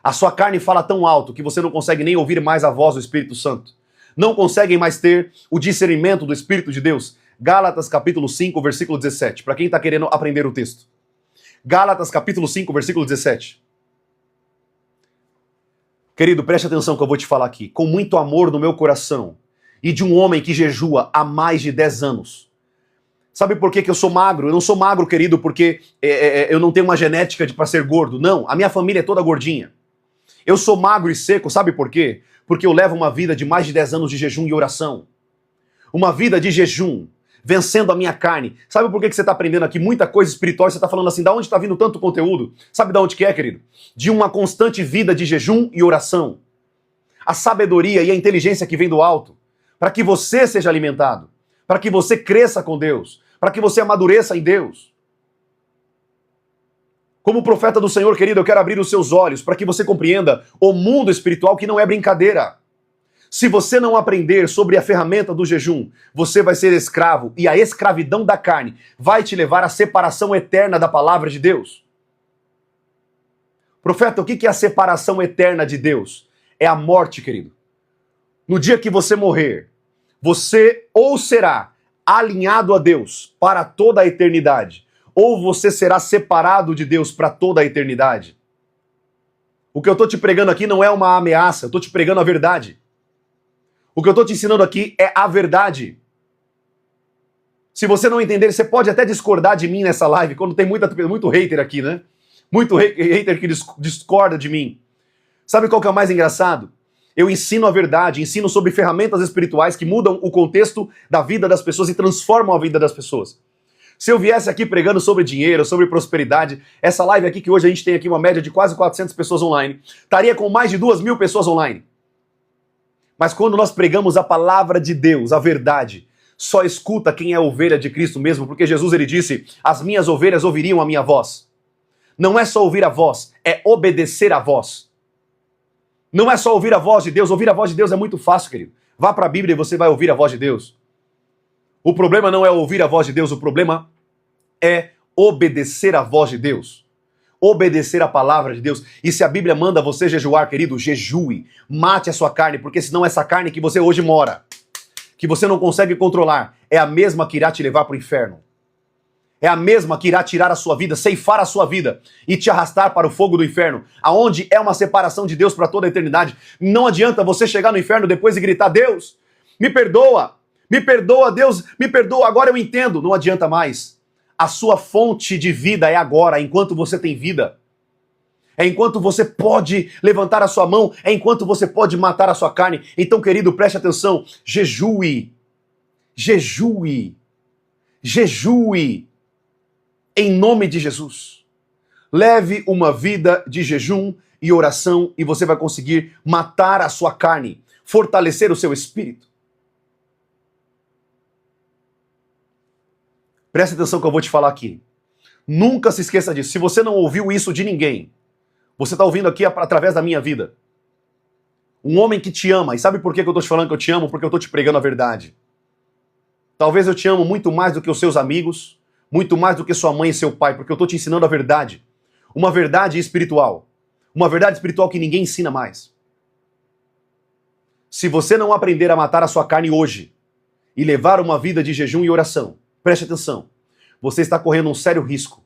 A sua carne fala tão alto que você não consegue nem ouvir mais a voz do Espírito Santo. Não conseguem mais ter o discernimento do Espírito de Deus. Gálatas capítulo 5, versículo 17. Para quem está querendo aprender o texto. Gálatas capítulo 5, versículo 17. Querido, preste atenção que eu vou te falar aqui. Com muito amor no meu coração e de um homem que jejua há mais de 10 anos. Sabe por que eu sou magro? Eu não sou magro, querido, porque eu não tenho uma genética para ser gordo. Não, a minha família é toda gordinha. Eu sou magro e seco, sabe por quê? Porque eu levo uma vida de mais de 10 anos de jejum e oração. Uma vida de jejum, vencendo a minha carne. Sabe por que você está aprendendo aqui muita coisa espiritual e você está falando assim, da onde está vindo tanto conteúdo? Sabe de onde que é, querido? De uma constante vida de jejum e oração. A sabedoria e a inteligência que vem do alto, para que você seja alimentado. para que você cresça com Deus, para que você amadureça em Deus. Como profeta do Senhor, querido, eu quero abrir os seus olhos para que você compreenda o mundo espiritual, que não é brincadeira. Se você não aprender sobre a ferramenta do jejum, você vai ser escravo, e a escravidão da carne vai te levar à separação eterna da palavra de Deus. Profeta, o que é a separação eterna de Deus? É a morte, querido. No dia que você morrer, você ou será alinhado a Deus para toda a eternidade, ou você será separado de Deus para toda a eternidade. O que eu estou te pregando aqui não é uma ameaça, eu estou te pregando a verdade. O que eu estou te ensinando aqui é a verdade. Se você não entender, você pode até discordar de mim nessa live, quando tem muito hater aqui, né? Muito hater que discorda de mim. Sabe qual que é o mais engraçado? Eu ensino a verdade, ensino sobre ferramentas espirituais que mudam o contexto da vida das pessoas e transformam a vida das pessoas. Se eu viesse aqui pregando sobre dinheiro, sobre prosperidade, essa live aqui, que hoje a gente tem aqui uma média de quase 400 pessoas online, estaria com mais de 2.000 pessoas online. Mas quando nós pregamos a palavra de Deus, a verdade, só escuta quem é ovelha de Cristo mesmo, porque Jesus, ele disse, as minhas ovelhas ouviriam a minha voz. Não é só ouvir a voz, é obedecer a voz. Não é só ouvir a voz de Deus é muito fácil, querido. Vá para a Bíblia e você vai ouvir a voz de Deus. O problema não é ouvir a voz de Deus, o problema é obedecer a voz de Deus. Obedecer a palavra de Deus. E se a Bíblia manda você jejuar, querido, jejue. Mate a sua carne, porque senão essa carne que você hoje mora, que você não consegue controlar, é a mesma que irá te levar para o inferno. É a mesma que irá tirar a sua vida, ceifar a sua vida e te arrastar para o fogo do inferno, aonde é uma separação de Deus para toda a eternidade. Não adianta você chegar no inferno depois e gritar, Deus, me perdoa, Deus, me perdoa, agora eu entendo. Não adianta mais. A sua fonte de vida é agora, enquanto você tem vida. É enquanto você pode levantar a sua mão, é enquanto você pode matar a sua carne. Então, querido, preste atenção, jejue, jejue, jejue, em nome de Jesus. Leve uma vida de jejum e oração e você vai conseguir matar a sua carne, fortalecer o seu espírito. Presta atenção que eu vou te falar aqui. Nunca se esqueça disso. Se você não ouviu isso de ninguém, você está ouvindo aqui através da minha vida. Um homem que te ama. E sabe por que eu estou te falando que eu te amo? Porque eu estou te pregando a verdade. Talvez eu te amo muito mais do que os seus amigos, muito mais do que sua mãe e seu pai, porque eu estou te ensinando a verdade. Uma verdade espiritual. Uma verdade espiritual que ninguém ensina mais. Se você não aprender a matar a sua carne hoje e levar uma vida de jejum e oração, preste atenção, você está correndo um sério risco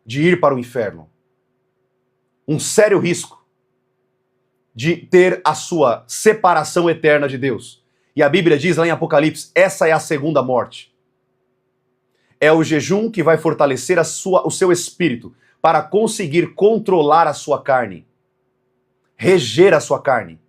de ir para o inferno. Um sério risco de ter a sua separação eterna de Deus. E a Bíblia diz lá em Apocalipse, essa é a segunda morte. É o jejum que vai fortalecer o seu espírito para conseguir controlar a sua carne. Reger a sua carne.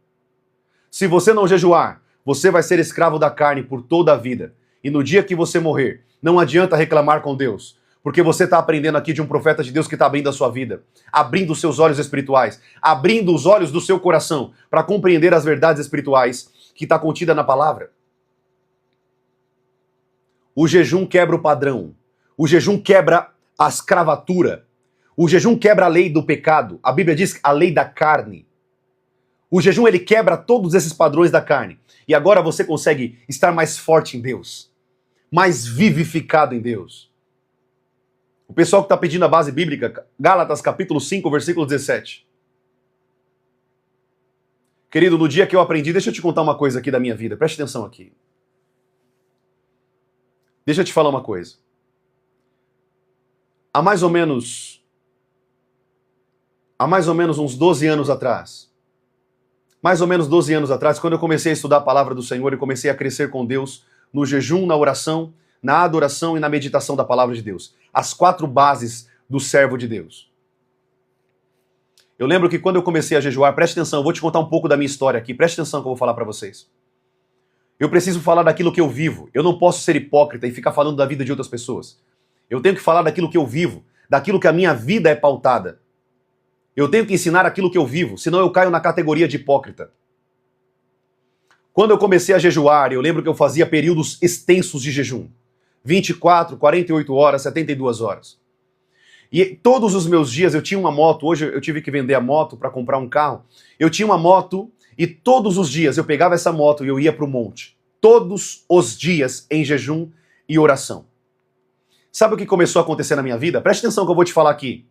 Se você não jejuar, você vai ser escravo da carne por toda a vida. E no dia que você morrer, não adianta reclamar com Deus, porque você está aprendendo aqui de um profeta de Deus que está abrindo a sua vida, abrindo os seus olhos espirituais, abrindo os olhos do seu coração para compreender as verdades espirituais que está contida na palavra. O jejum quebra o padrão, o jejum quebra a escravatura, o jejum quebra a lei do pecado, a Bíblia diz a lei da carne. O jejum ele quebra todos esses padrões da carne e agora você consegue estar mais forte em Deus, mais vivificado em Deus. O pessoal que está pedindo a base bíblica, Gálatas capítulo 5, versículo 17. Querido, no dia que eu aprendi, deixa eu te contar uma coisa aqui da minha vida, preste atenção aqui. Deixa eu te falar uma coisa. Há mais ou menos uns 12 anos atrás, quando eu comecei a estudar a palavra do Senhor e comecei a crescer com Deus, no jejum, na oração, na adoração e na meditação da palavra de Deus. As 4 bases do servo de Deus. Eu lembro que quando eu comecei a jejuar, preste atenção, eu vou te contar um pouco da minha história aqui, preste atenção que eu vou falar para vocês. Eu preciso falar daquilo que eu vivo. Eu não posso ser hipócrita e ficar falando da vida de outras pessoas. Eu tenho que falar daquilo que eu vivo, daquilo que a minha vida é pautada. Eu tenho que ensinar aquilo que eu vivo, senão eu caio na categoria de hipócrita. Quando eu comecei a jejuar, eu lembro que eu fazia períodos extensos de jejum. 24, 48 horas, 72 horas. E todos os meus dias eu tinha uma moto, hoje eu tive que vender a moto para comprar um carro. Eu tinha uma moto e todos os dias eu pegava essa moto e eu ia para o monte. Todos os dias em jejum e oração. Sabe o que começou a acontecer na minha vida? Preste atenção que eu vou te falar aqui.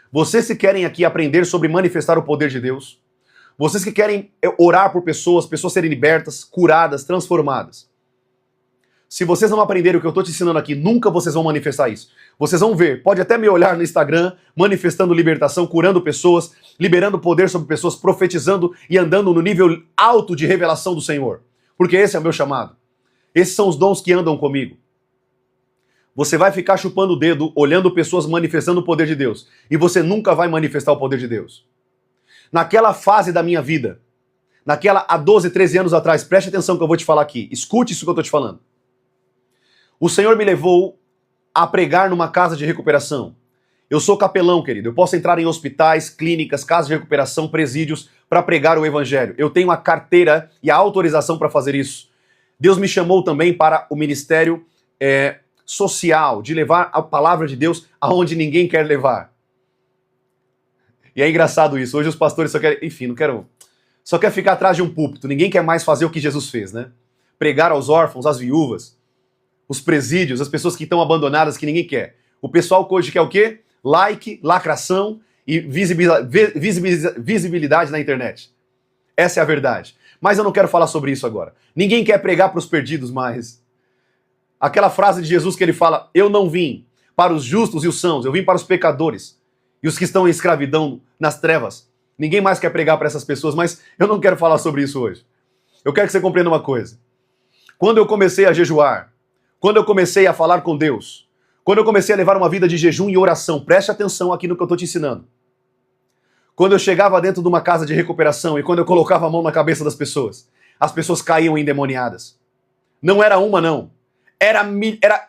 Vocês que querem aqui aprender sobre manifestar o poder de Deus, vocês que querem orar por pessoas serem libertas, curadas, transformadas. Se vocês não aprenderem o que eu estou te ensinando aqui, nunca vocês vão manifestar isso. Vocês vão ver, pode até me olhar no Instagram, manifestando libertação, curando pessoas, liberando poder sobre pessoas, profetizando e andando no nível alto de revelação do Senhor. Porque esse é o meu chamado. Esses são os dons que andam comigo. Você vai ficar chupando o dedo, olhando pessoas manifestando o poder de Deus. E você nunca vai manifestar o poder de Deus. Naquela fase da minha vida, há 12, 13 anos atrás, preste atenção que eu vou te falar aqui. Escute isso que eu estou te falando. O Senhor me levou a pregar numa casa de recuperação. Eu sou capelão, querido. Eu posso entrar em hospitais, clínicas, casas de recuperação, presídios, para pregar o evangelho. Eu tenho a carteira e a autorização para fazer isso. Deus me chamou também para o ministério social, de levar a palavra de Deus aonde ninguém quer levar. E é engraçado isso. Hoje os pastores só querem, enfim, só quer ficar atrás de um púlpito. Ninguém quer mais fazer o que Jesus fez, né? Pregar aos órfãos, às viúvas, os presídios, as pessoas que estão abandonadas, que ninguém quer. O pessoal hoje quer o quê? Like, lacração e visibilidade na internet. Essa é a verdade. Mas eu não quero falar sobre isso agora. Ninguém quer pregar para os perdidos mais. Aquela frase de Jesus que ele fala, eu não vim para os justos e os sãos, eu vim para os pecadores e os que estão em escravidão nas trevas. Ninguém mais quer pregar para essas pessoas, mas eu não quero falar sobre isso hoje. Eu quero que você compreenda uma coisa. Quando eu comecei a jejuar, quando eu comecei a falar com Deus, quando eu comecei a levar uma vida de jejum e oração, preste atenção aqui no que eu estou te ensinando. Quando eu chegava dentro de uma casa de recuperação e quando eu colocava a mão na cabeça das pessoas, as pessoas caíam endemoniadas. Não era uma, não. Era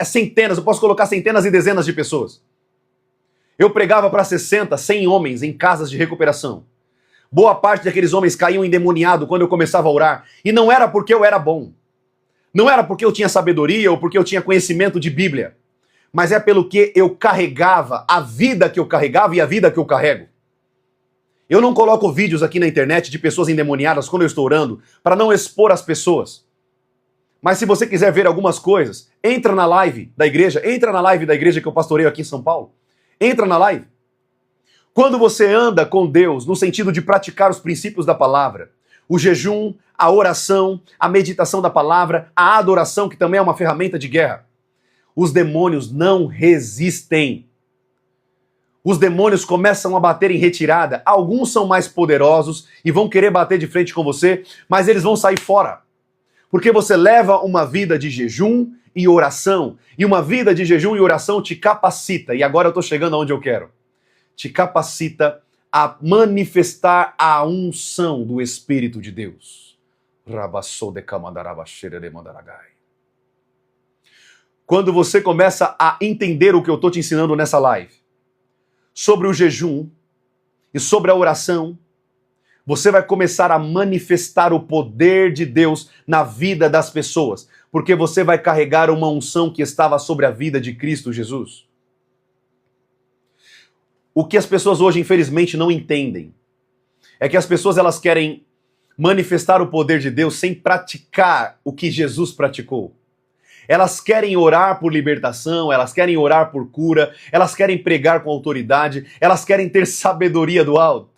centenas, eu posso colocar centenas e dezenas de pessoas. Eu pregava para 60, 100 homens em casas de recuperação. Boa parte daqueles homens caíam endemoniados quando eu começava a orar. E não era porque eu era bom. Não era porque eu tinha sabedoria ou porque eu tinha conhecimento de Bíblia. Mas é pelo que eu carregava, a vida que eu carregava e a vida que eu carrego. Eu não coloco vídeos aqui na internet de pessoas endemoniadas quando eu estou orando para não expor as pessoas. Mas se você quiser ver algumas coisas, entra na live da igreja que eu pastoreio aqui em São Paulo. Entra na live. Quando você anda com Deus no sentido de praticar os princípios da palavra, o jejum, a oração, a meditação da palavra, a adoração, que também é uma ferramenta de guerra, os demônios não resistem. Os demônios começam a bater em retirada. Alguns são mais poderosos e vão querer bater de frente com você, mas eles vão sair fora. Porque você leva uma vida de jejum e oração. E uma vida de jejum e oração te capacita. E agora eu estou chegando aonde eu quero. Te capacita a manifestar a unção do Espírito de Deus. Quando você começa a entender o que eu estou te ensinando nessa live, sobre o jejum e sobre a oração, você vai começar a manifestar o poder de Deus na vida das pessoas, porque você vai carregar uma unção que estava sobre a vida de Cristo Jesus. O que as pessoas hoje, infelizmente, não entendem é que as pessoas elas querem manifestar o poder de Deus sem praticar o que Jesus praticou. Elas querem orar por libertação, elas querem orar por cura, elas querem pregar com autoridade, elas querem ter sabedoria do alto.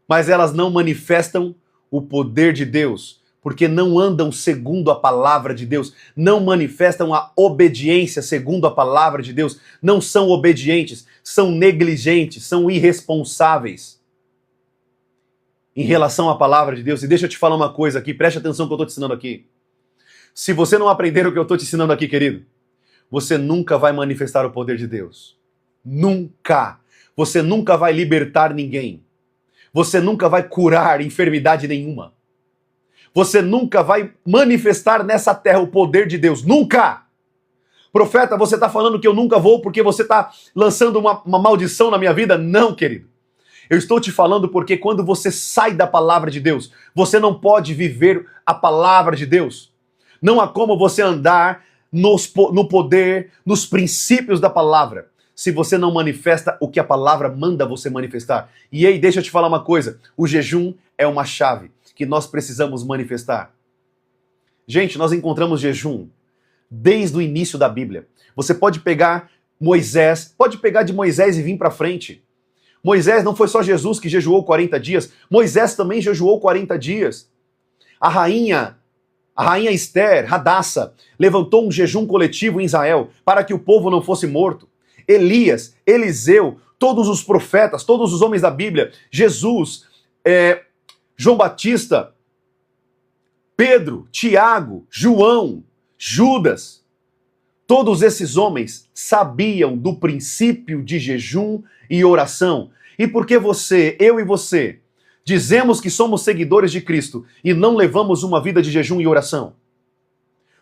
Mas elas não manifestam o poder de Deus, porque não andam segundo a palavra de Deus, não manifestam a obediência segundo a palavra de Deus, não são obedientes, são negligentes, são irresponsáveis em relação à palavra de Deus. E deixa eu te falar uma coisa aqui, preste atenção no que eu estou te ensinando aqui. Se você não aprender o que eu estou te ensinando aqui, querido, você nunca vai manifestar o poder de Deus. Nunca. Você nunca vai libertar ninguém. Você nunca vai curar enfermidade nenhuma. Você nunca vai manifestar nessa terra o poder de Deus. Nunca! Profeta, você está falando que eu nunca vou porque você está lançando uma maldição na minha vida? Não, querido. Eu estou te falando porque quando você sai da palavra de Deus, você não pode viver a palavra de Deus. Não há como você andar no poder, nos princípios da palavra, se você não manifesta o que a palavra manda você manifestar. E aí, deixa eu te falar uma coisa, o jejum é uma chave que nós precisamos manifestar. Gente, nós encontramos jejum desde o início da Bíblia. Você pode pegar Moisés, pode pegar de Moisés e vir para frente. Moisés não foi só Jesus que jejuou 40 dias, Moisés também jejuou 40 dias. A rainha Esther, Hadassa, levantou um jejum coletivo em Israel para que o povo não fosse morto. Elias, Eliseu, todos os profetas, todos os homens da Bíblia, Jesus, João Batista, Pedro, Tiago, João, Judas, todos esses homens sabiam do princípio de jejum e oração. E por que eu e você, dizemos que somos seguidores de Cristo e não levamos uma vida de jejum e oração?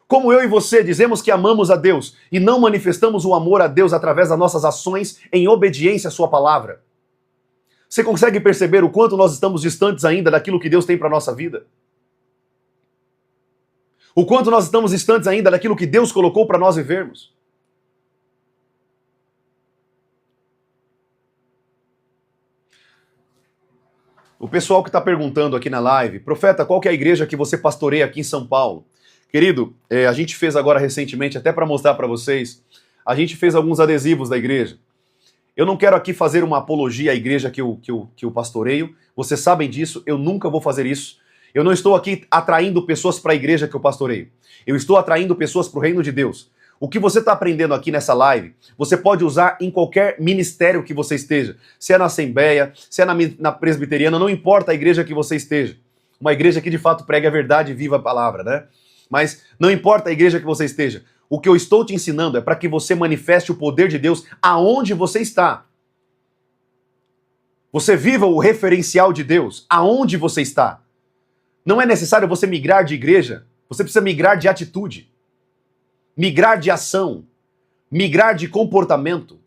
Como eu e você dizemos que amamos a Deus e não manifestamos o amor a Deus através das nossas ações em obediência à sua palavra? Você consegue perceber o quanto nós estamos distantes ainda daquilo que Deus tem para a nossa vida? O quanto nós estamos distantes ainda daquilo que Deus colocou para nós vivermos? O pessoal que está perguntando aqui na live, profeta, qual que é a igreja que você pastoreia aqui em São Paulo? Querido, a gente fez agora recentemente, até para mostrar para vocês, a gente fez alguns adesivos da igreja. Eu não quero aqui fazer uma apologia à igreja que eu pastoreio, vocês sabem disso, eu nunca vou fazer isso. Eu não estou aqui atraindo pessoas para a igreja que eu pastoreio. Eu estou atraindo pessoas para o reino de Deus. O que você está aprendendo aqui nessa live, você pode usar em qualquer ministério que você esteja. Se é na Assembleia, se é na Presbiteriana, não importa a igreja que você esteja. Uma igreja que de fato prega a verdade e viva a palavra, né? Mas não importa a igreja que você esteja. O que eu estou te ensinando é para que você manifeste o poder de Deus aonde você está. Você viva o referencial de Deus aonde você está. Não é necessário você migrar de igreja, você precisa migrar de atitude, migrar de ação, migrar de comportamento,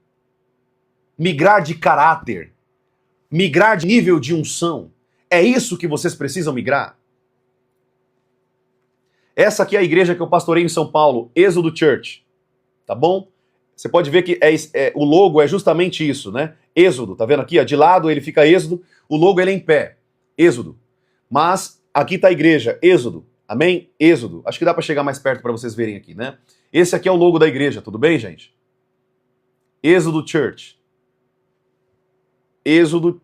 migrar de caráter, migrar de nível de unção. É isso que vocês precisam migrar. Essa aqui é a igreja que eu pastorei em São Paulo, Êxodo Church, tá bom? Você pode ver que o logo é justamente isso, né? Êxodo, tá vendo aqui? Ó, de lado ele fica Êxodo, o logo ele é em pé, Êxodo. Mas aqui está a igreja, Êxodo, amém? Êxodo. Acho que dá para chegar mais perto para vocês verem aqui, né? Esse aqui é o logo da igreja, tudo bem, gente? Êxodo Church. Êxodo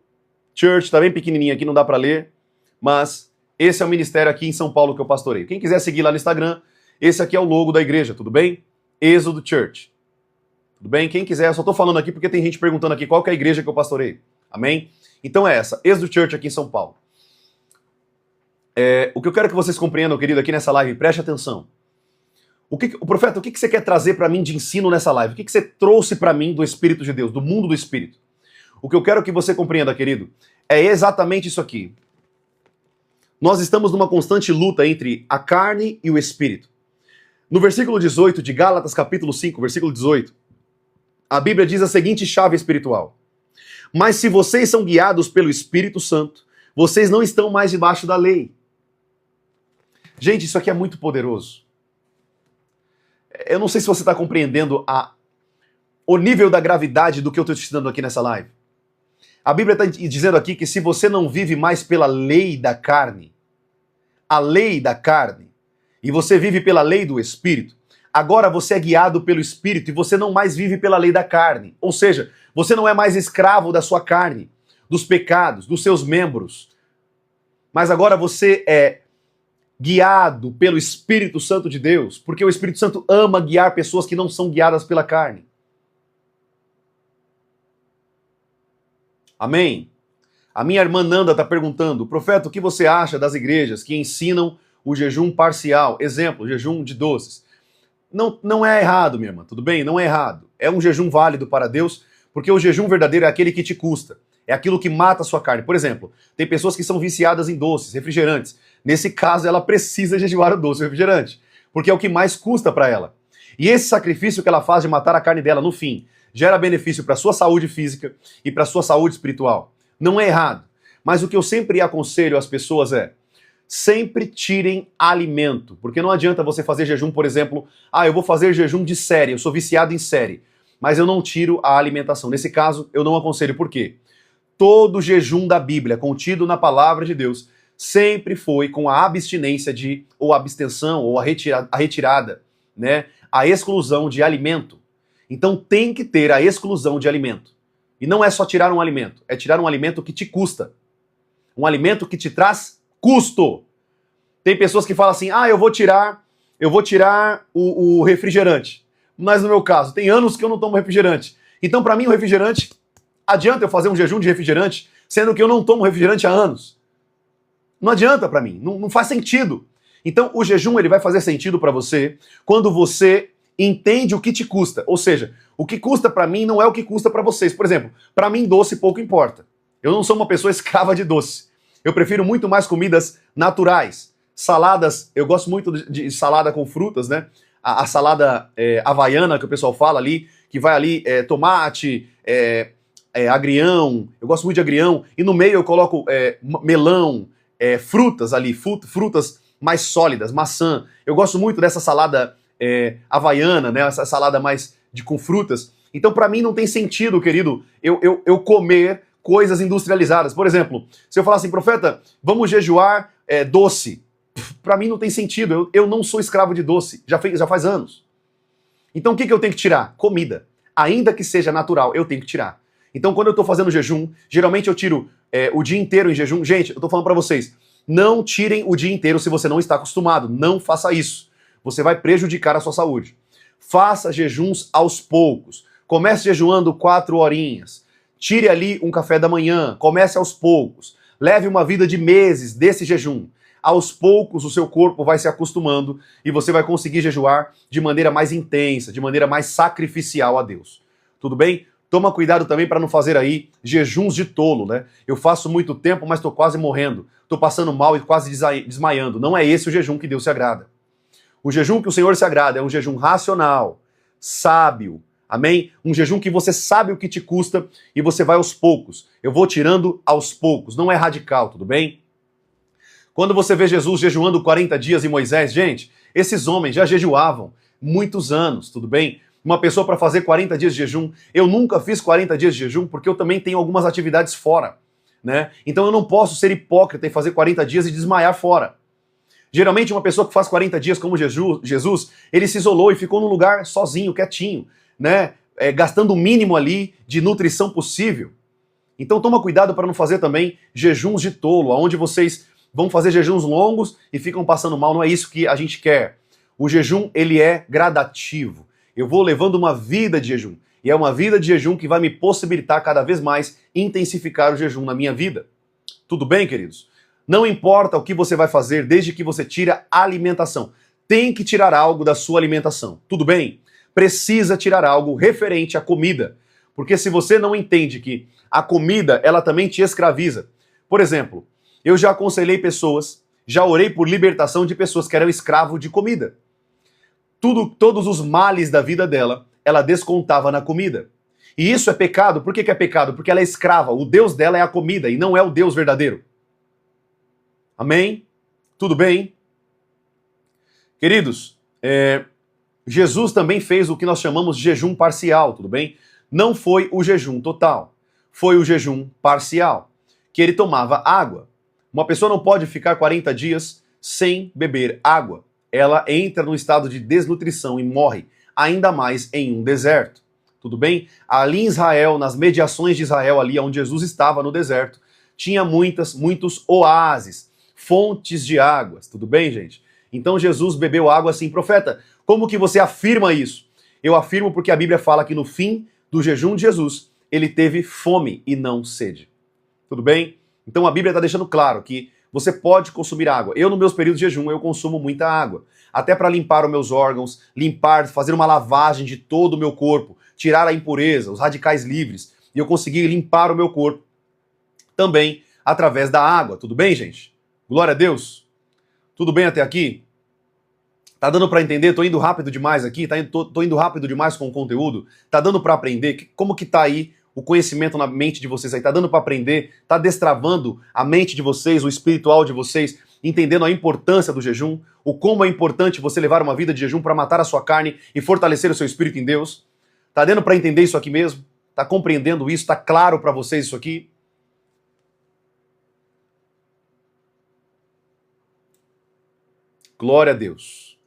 Church, tá bem pequenininho aqui, não dá para ler, mas esse é o ministério aqui em São Paulo que eu pastoreio. Quem quiser seguir lá no Instagram, esse aqui é o logo da igreja, tudo bem? Êxodo Church. Tudo bem? Quem quiser, eu só tô falando aqui porque tem gente perguntando aqui qual que é a igreja que eu pastoreio. Amém? Então é essa, Êxodo Church aqui em São Paulo. O que eu quero que vocês compreendam, querido, aqui nessa live, preste atenção. Profeta, o que você quer trazer para mim de ensino nessa live? O que você trouxe para mim do Espírito de Deus, do mundo do Espírito? O que eu quero que você compreenda, querido, é exatamente isso aqui. Nós estamos numa constante luta entre a carne e o Espírito. No versículo 18 de Gálatas, capítulo 5, versículo 18, a Bíblia diz a seguinte chave espiritual. Mas se vocês são guiados pelo Espírito Santo, vocês não estão mais debaixo da lei. Gente, isso aqui é muito poderoso. Eu não sei se você está compreendendo o nível da gravidade do que eu estou te ensinando aqui nessa live. A Bíblia está dizendo aqui que se você não vive mais pela lei da carne, a lei da carne, e você vive pela lei do Espírito, agora você é guiado pelo Espírito e você não mais vive pela lei da carne. Ou seja, você não é mais escravo da sua carne, dos pecados, dos seus membros. Mas agora você é guiado pelo Espírito Santo de Deus, porque o Espírito Santo ama guiar pessoas que não são guiadas pela carne. Amém? A minha irmã Nanda está perguntando, profeta, o que você acha das igrejas que ensinam o jejum parcial? Exemplo, jejum de doces. Não é errado, minha irmã, tudo bem? Não é errado. É um jejum válido para Deus, porque o jejum verdadeiro é aquele que te custa. É aquilo que mata a sua carne. Por exemplo, tem pessoas que são viciadas em doces, refrigerantes. Nesse caso, ela precisa jejuar o doce e o refrigerante, porque é o que mais custa para ela. E esse sacrifício que ela faz de matar a carne dela, no fim, gera benefício para a sua saúde física e para a sua saúde espiritual. Não é errado. Mas o que eu sempre aconselho às pessoas é: sempre tirem alimento. Porque não adianta você fazer jejum, por exemplo, eu vou fazer jejum de série, eu sou viciado em série, mas eu não tiro a alimentação. Nesse caso, eu não aconselho. Por quê? Todo jejum da Bíblia, contido na palavra de Deus, sempre foi com a abstinência ou a abstenção, ou a retirada, né? A exclusão de alimento. Então tem que ter a exclusão de alimento. E não é só tirar um alimento, é tirar um alimento que te custa. Um alimento que te traz custo. Tem pessoas que falam assim: eu vou tirar o refrigerante. Mas no meu caso, tem anos que eu não tomo refrigerante. Então para mim o refrigerante, adianta eu fazer um jejum de refrigerante, sendo que eu não tomo refrigerante há anos? Não adianta para mim, não faz sentido. Então o jejum ele vai fazer sentido para você quando você entende o que te custa. Ou seja, o que custa para mim não é o que custa para vocês. Por exemplo, para mim doce pouco importa. Eu não sou uma pessoa escrava de doce. Eu prefiro muito mais comidas naturais. Saladas, eu gosto muito de salada com frutas, né? A salada havaiana que o pessoal fala ali, que vai ali tomate, agrião, eu gosto muito de agrião, e no meio eu coloco melão, frutas ali, frutas mais sólidas, maçã. Eu gosto muito dessa salada havaiana, né? Essa salada mais com frutas. Então para mim não tem sentido, querido, eu comer coisas industrializadas. Por exemplo, se eu falar assim: profeta, vamos jejuar doce. Para mim não tem sentido, eu não sou escravo de doce, já faz anos. Então o que eu tenho que tirar? Comida. Ainda que seja natural, eu tenho que tirar. Então quando eu estou fazendo jejum, geralmente eu tiro o dia inteiro em jejum. Gente, eu estou falando para vocês, não tirem o dia inteiro se você não está acostumado. Não faça isso. Você vai prejudicar a sua saúde. Faça jejuns aos poucos. Comece jejuando 4 horinhas. Tire ali um café da manhã. Comece aos poucos. Leve uma vida de meses desse jejum. Aos poucos o seu corpo vai se acostumando e você vai conseguir jejuar de maneira mais intensa, de maneira mais sacrificial a Deus. Tudo bem? Toma cuidado também para não fazer aí jejuns de tolo, né? Eu faço muito tempo, mas estou quase morrendo. Estou passando mal e quase desmaiando. Não é esse o jejum que Deus se agrada. O jejum que o Senhor se agrada é um jejum racional, sábio, amém? Um jejum que você sabe o que te custa e você vai aos poucos. Eu vou tirando aos poucos, não é radical, tudo bem? Quando você vê Jesus jejuando 40 dias e Moisés, gente, esses homens já jejuavam muitos anos, tudo bem? Uma pessoa para fazer 40 dias de jejum, eu nunca fiz 40 dias de jejum porque eu também tenho algumas atividades fora, né? Então eu não posso ser hipócrita e fazer 40 dias e desmaiar fora. Geralmente uma pessoa que faz 40 dias como Jesus, ele se isolou e ficou num lugar sozinho, quietinho, né? Gastando o mínimo ali de nutrição possível. Então toma cuidado para não fazer também jejuns de tolo, onde vocês vão fazer jejuns longos e ficam passando mal. Não é isso que a gente quer. O jejum, ele é gradativo. Eu vou levando uma vida de jejum. E é uma vida de jejum que vai me possibilitar cada vez mais intensificar o jejum na minha vida. Tudo bem, queridos? Não importa o que você vai fazer, desde que você tira a alimentação. Tem que tirar algo da sua alimentação. Tudo bem? Precisa tirar algo referente à comida. Porque se você não entende que a comida, ela também te escraviza. Por exemplo, eu já aconselhei pessoas, já orei por libertação de pessoas que eram escravos de comida. Todos os males da vida dela, ela descontava na comida. E isso é pecado. Por que é pecado? Porque ela é escrava. O Deus dela é a comida e não é o Deus verdadeiro. Amém? Tudo bem? Queridos, Jesus também fez o que nós chamamos de jejum parcial, tudo bem? Não foi o jejum total, foi o jejum parcial, que ele tomava água. Uma pessoa não pode ficar 40 dias sem beber água. Ela entra num estado de desnutrição e morre, ainda mais em um deserto. Tudo bem? Ali em Israel, nas mediações de Israel, ali onde Jesus estava no deserto, tinha muitos oásis, fontes de águas. Tudo bem, gente? Então Jesus bebeu água assim. Profeta, como que você afirma isso? Eu afirmo porque a Bíblia fala que no fim do jejum de Jesus, ele teve fome e não sede. Tudo bem? Então a Bíblia está deixando claro que você pode consumir água. Eu, nos meus períodos de jejum, eu consumo muita água. Até para limpar os meus órgãos, fazer uma lavagem de todo o meu corpo, tirar a impureza, os radicais livres. E eu consegui limpar o meu corpo também através da água. Tudo bem, gente? Glória a Deus. Tudo bem até aqui? Tá dando para entender? Tô indo rápido demais aqui? Tô indo rápido demais com o conteúdo? Tá dando para aprender? Como que tá aí o conhecimento na mente de vocês aí? Tá dando para aprender? Tá destravando a mente de vocês, o espiritual de vocês, entendendo a importância do jejum? O como é importante você levar uma vida de jejum para matar a sua carne e fortalecer o seu espírito em Deus? Tá dando para entender isso aqui mesmo? Tá compreendendo isso? Tá claro para vocês isso aqui? Glória a Deus.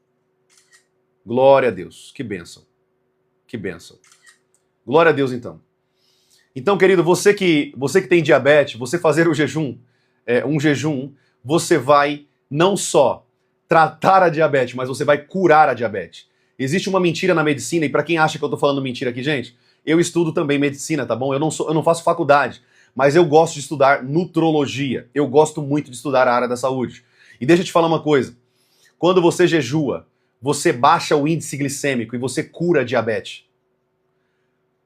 Glória a Deus. Que bênção. Que bênção. Glória a Deus, então. Então, querido, você que tem diabetes, você fazer o jejum, um jejum, você vai não só tratar a diabetes, mas você vai curar a diabetes. Existe uma mentira na medicina, e para quem acha que eu tô falando mentira aqui, gente, eu estudo também medicina, tá bom? Eu não faço faculdade, mas eu gosto de estudar nutrologia. Eu gosto muito de estudar a área da saúde. E deixa eu te falar uma coisa. Quando você jejua, você baixa o índice glicêmico e você cura a diabetes.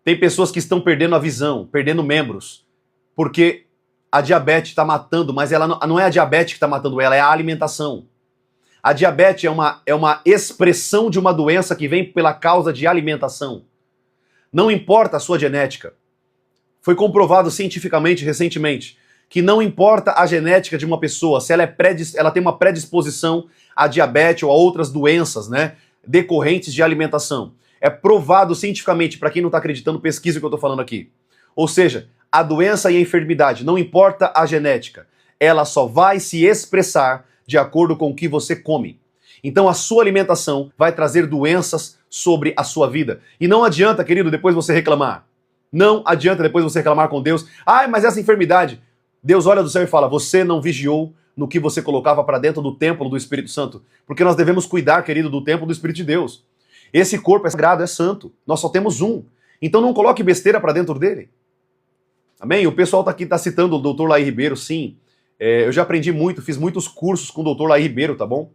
Tem pessoas que estão perdendo a visão, perdendo membros, porque a diabetes está matando, mas ela não é a diabetes que está matando ela, é a alimentação. A diabetes é uma expressão de uma doença que vem pela causa de alimentação. Não importa a sua genética. Foi comprovado cientificamente recentemente que não importa a genética de uma pessoa, se ela tem uma predisposição a diabetes ou a outras doenças, né, decorrentes de alimentação. É provado cientificamente, para quem não está acreditando, pesquisa o que eu estou falando aqui. Ou seja, a doença e a enfermidade, não importa a genética, ela só vai se expressar de acordo com o que você come. Então a sua alimentação vai trazer doenças sobre a sua vida. E não adianta, querido, depois você reclamar. Não adianta depois você reclamar com Deus. Ai, mas essa enfermidade... Deus olha do céu e fala, você não vigiou no que você colocava para dentro do templo do Espírito Santo. Porque nós devemos cuidar, querido, do templo do Espírito de Deus. Esse corpo é sagrado, é santo. Nós só temos um. Então não coloque besteira para dentro dele. Amém? O pessoal tá aqui tá citando o Dr. Laí Ribeiro, sim. Eu já aprendi muito, fiz muitos cursos com o Dr. Laí Ribeiro, tá bom?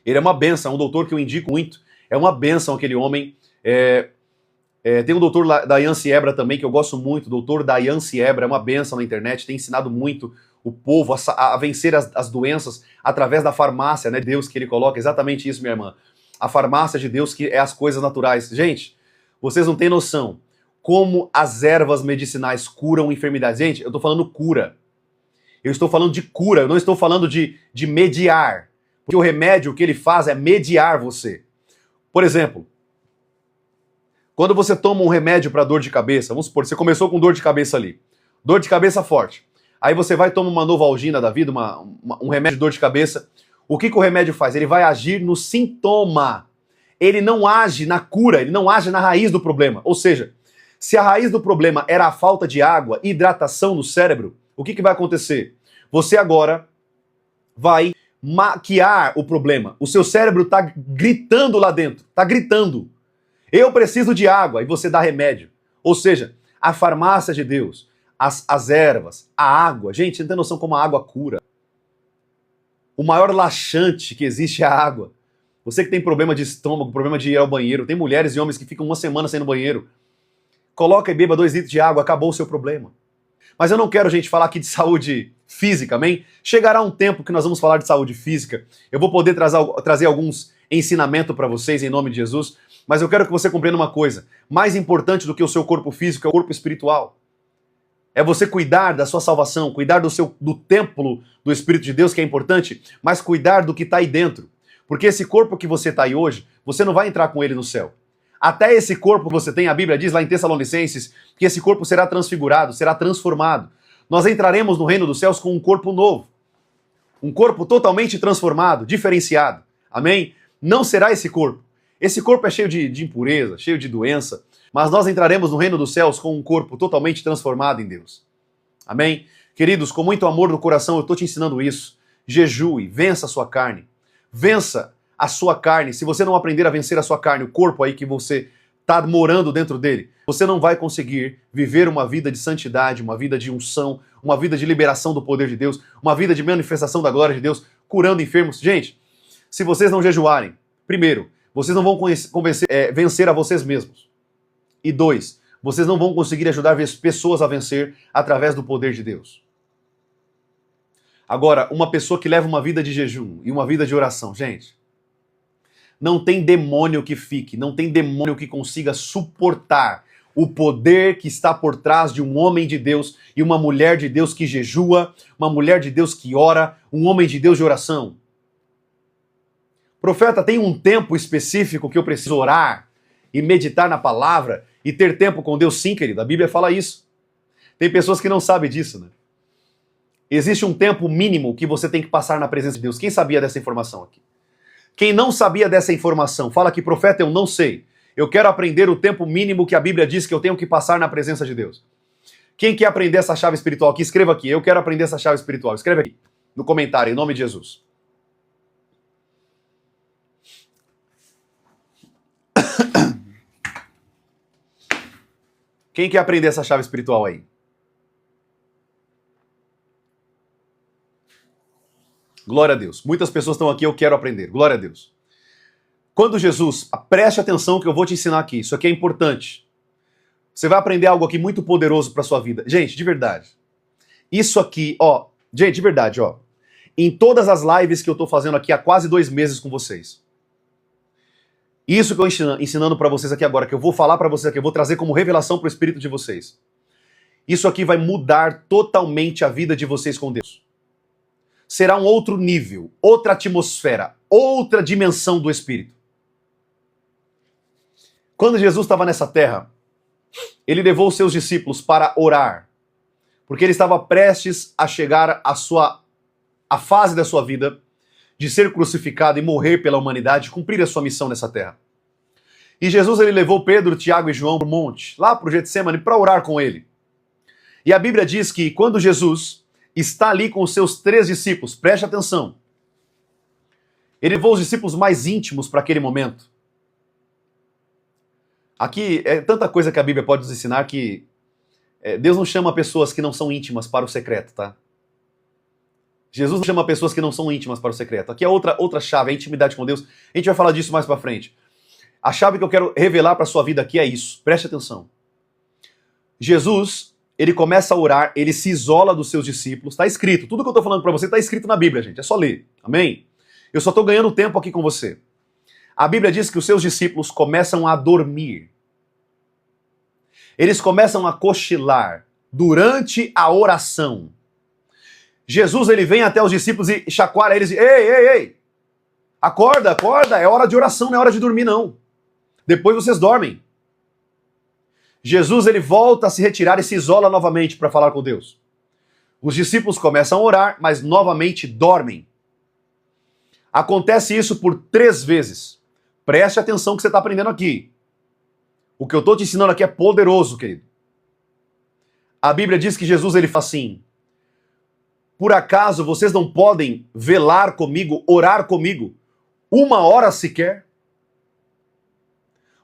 Ele é uma bênção, é um doutor que eu indico muito. É uma bênção aquele homem. Tem o doutor Dayan Siebra também, que eu gosto muito. O doutor Dayan Siebra é uma bênção na internet, tem ensinado muito o povo a vencer as doenças através da farmácia, né? Deus que ele coloca, exatamente isso, minha irmã. A farmácia de Deus, que é as coisas naturais. Gente, vocês não têm noção como as ervas medicinais curam enfermidades. Gente, eu estou falando cura. Eu estou falando de cura, eu não estou falando de mediar. Porque o remédio, o que ele faz é mediar você. Por exemplo, quando você toma um remédio para dor de cabeça, vamos supor, você começou com dor de cabeça ali, dor de cabeça forte. Aí você vai tomar uma Novalgina da vida, um remédio de dor de cabeça. O que o remédio faz? Ele vai agir no sintoma. Ele não age na cura, ele não age na raiz do problema. Ou seja, se a raiz do problema era a falta de água, hidratação no cérebro, o que vai acontecer? Você agora vai maquiar o problema. O seu cérebro está gritando lá dentro, está gritando. Eu preciso de água, e você dá remédio. Ou seja, a farmácia de Deus, as ervas, a água. Gente, você não tem noção como a água cura. O maior laxante que existe é a água. Você que tem problema de estômago, problema de ir ao banheiro, tem mulheres e homens que ficam uma semana sem ir no banheiro. Coloca e beba 2 litros de água, acabou o seu problema. Mas eu não quero, gente, falar aqui de saúde física, amém? Chegará um tempo que nós vamos falar de saúde física. Eu vou poder trazer alguns ensinamentos para vocês em nome de Jesus. Mas eu quero que você compreenda uma coisa. Mais importante do que o seu corpo físico é o corpo espiritual. É você cuidar da sua salvação, cuidar do templo do Espírito de Deus, que é importante, mas cuidar do que está aí dentro. Porque esse corpo que você está aí hoje, você não vai entrar com ele no céu. Até esse corpo que você tem, a Bíblia diz lá em Tessalonicenses, que esse corpo será transfigurado, será transformado. Nós entraremos no reino dos céus com um corpo novo. Um corpo totalmente transformado, diferenciado. Amém? Não será esse corpo. Esse corpo é cheio de impureza, cheio de doença, mas nós entraremos no reino dos céus com um corpo totalmente transformado em Deus. Amém? Queridos, com muito amor no coração, eu estou te ensinando isso. Jejue, vença a sua carne. Vença a sua carne. Se você não aprender a vencer a sua carne, o corpo aí que você está morando dentro dele, você não vai conseguir viver uma vida de santidade, uma vida de unção, uma vida de liberação do poder de Deus, uma vida de manifestação da glória de Deus, curando enfermos. Gente, se vocês não jejuarem, primeiro, vocês não vão vencer a vocês mesmos. E 2, vocês não vão conseguir ajudar pessoas a vencer através do poder de Deus. Agora, uma pessoa que leva uma vida de jejum e uma vida de oração, gente, não tem demônio que fique, não tem demônio que consiga suportar o poder que está por trás de um homem de Deus e uma mulher de Deus que jejua, uma mulher de Deus que ora, um homem de Deus de oração. Profeta, tem um tempo específico que eu preciso orar e meditar na palavra e ter tempo com Deus? Sim, querido, a Bíblia fala isso. Tem pessoas que não sabem disso, né? Existe um tempo mínimo que você tem que passar na presença de Deus. Quem sabia dessa informação aqui? Quem não sabia dessa informação, fala aqui, profeta, eu não sei. Eu quero aprender o tempo mínimo que a Bíblia diz que eu tenho que passar na presença de Deus. Quem quer aprender essa chave espiritual aqui, escreva aqui. Eu quero aprender essa chave espiritual. Escreve aqui no comentário, em nome de Jesus. Quem quer aprender essa chave espiritual aí? Glória a Deus. Muitas pessoas estão aqui, eu quero aprender. Glória a Deus. Quando Jesus, preste atenção que eu vou te ensinar aqui. Isso aqui é importante. Você vai aprender algo aqui muito poderoso para sua vida. Gente, de verdade. Isso aqui, ó. Gente, de verdade, ó. Em todas as lives que eu tô fazendo aqui há quase 2 meses com vocês. Isso que eu ensinando para vocês aqui agora, que eu vou falar para vocês aqui, eu vou trazer como revelação para o espírito de vocês. Isso aqui vai mudar totalmente a vida de vocês com Deus. Será um outro nível, outra atmosfera, outra dimensão do espírito. Quando Jesus estava nessa terra, ele levou os seus discípulos para orar, porque ele estava prestes a chegar à fase da sua vida de ser crucificado e morrer pela humanidade, cumprir a sua missão nessa terra. E Jesus ele levou Pedro, Tiago e João para o monte, lá para o Getsemane, para orar com ele. E a Bíblia diz que quando Jesus está ali com os seus 3 discípulos, preste atenção, ele levou os discípulos mais íntimos para aquele momento. Aqui é tanta coisa que a Bíblia pode nos ensinar que Deus não chama pessoas que não são íntimas para o secreto, tá? Jesus não chama pessoas que não são íntimas para o secreto. Aqui é outra chave, a intimidade com Deus. A gente vai falar disso mais para frente. A chave que eu quero revelar para a sua vida aqui é isso. Preste atenção. Jesus, ele começa a orar, ele se isola dos seus discípulos. Está escrito. Tudo que eu estou falando para você está escrito na Bíblia, gente. É só ler. Amém? Eu só estou ganhando tempo aqui com você. A Bíblia diz que os seus discípulos começam a dormir. Eles começam a cochilar durante a oração. Jesus, ele vem até os discípulos e chacoalha eles e ei, acorda, é hora de oração, não é hora de dormir não. Depois vocês dormem. Jesus, ele volta a se retirar e se isola novamente para falar com Deus. Os discípulos começam a orar, mas novamente dormem. Acontece isso por 3 vezes. Preste atenção que você está aprendendo aqui. O que eu estou te ensinando aqui é poderoso, querido. A Bíblia diz que Jesus, ele fala assim: por acaso vocês não podem velar comigo, orar comigo, 1 hora sequer?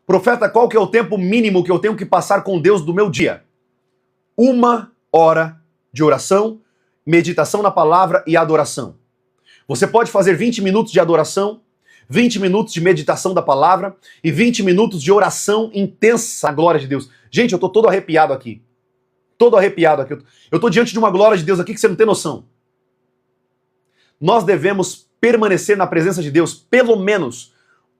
Profeta, qual que é o tempo mínimo que eu tenho que passar com Deus do meu dia? 1 hora de oração, meditação na palavra e adoração. Você pode fazer 20 minutos de adoração, 20 minutos de meditação da palavra e 20 minutos de oração intensa à glória de Deus. Gente, eu tô todo arrepiado aqui. Todo arrepiado aqui. Eu tô diante de uma glória de Deus aqui que você não tem noção. Nós devemos permanecer na presença de Deus pelo menos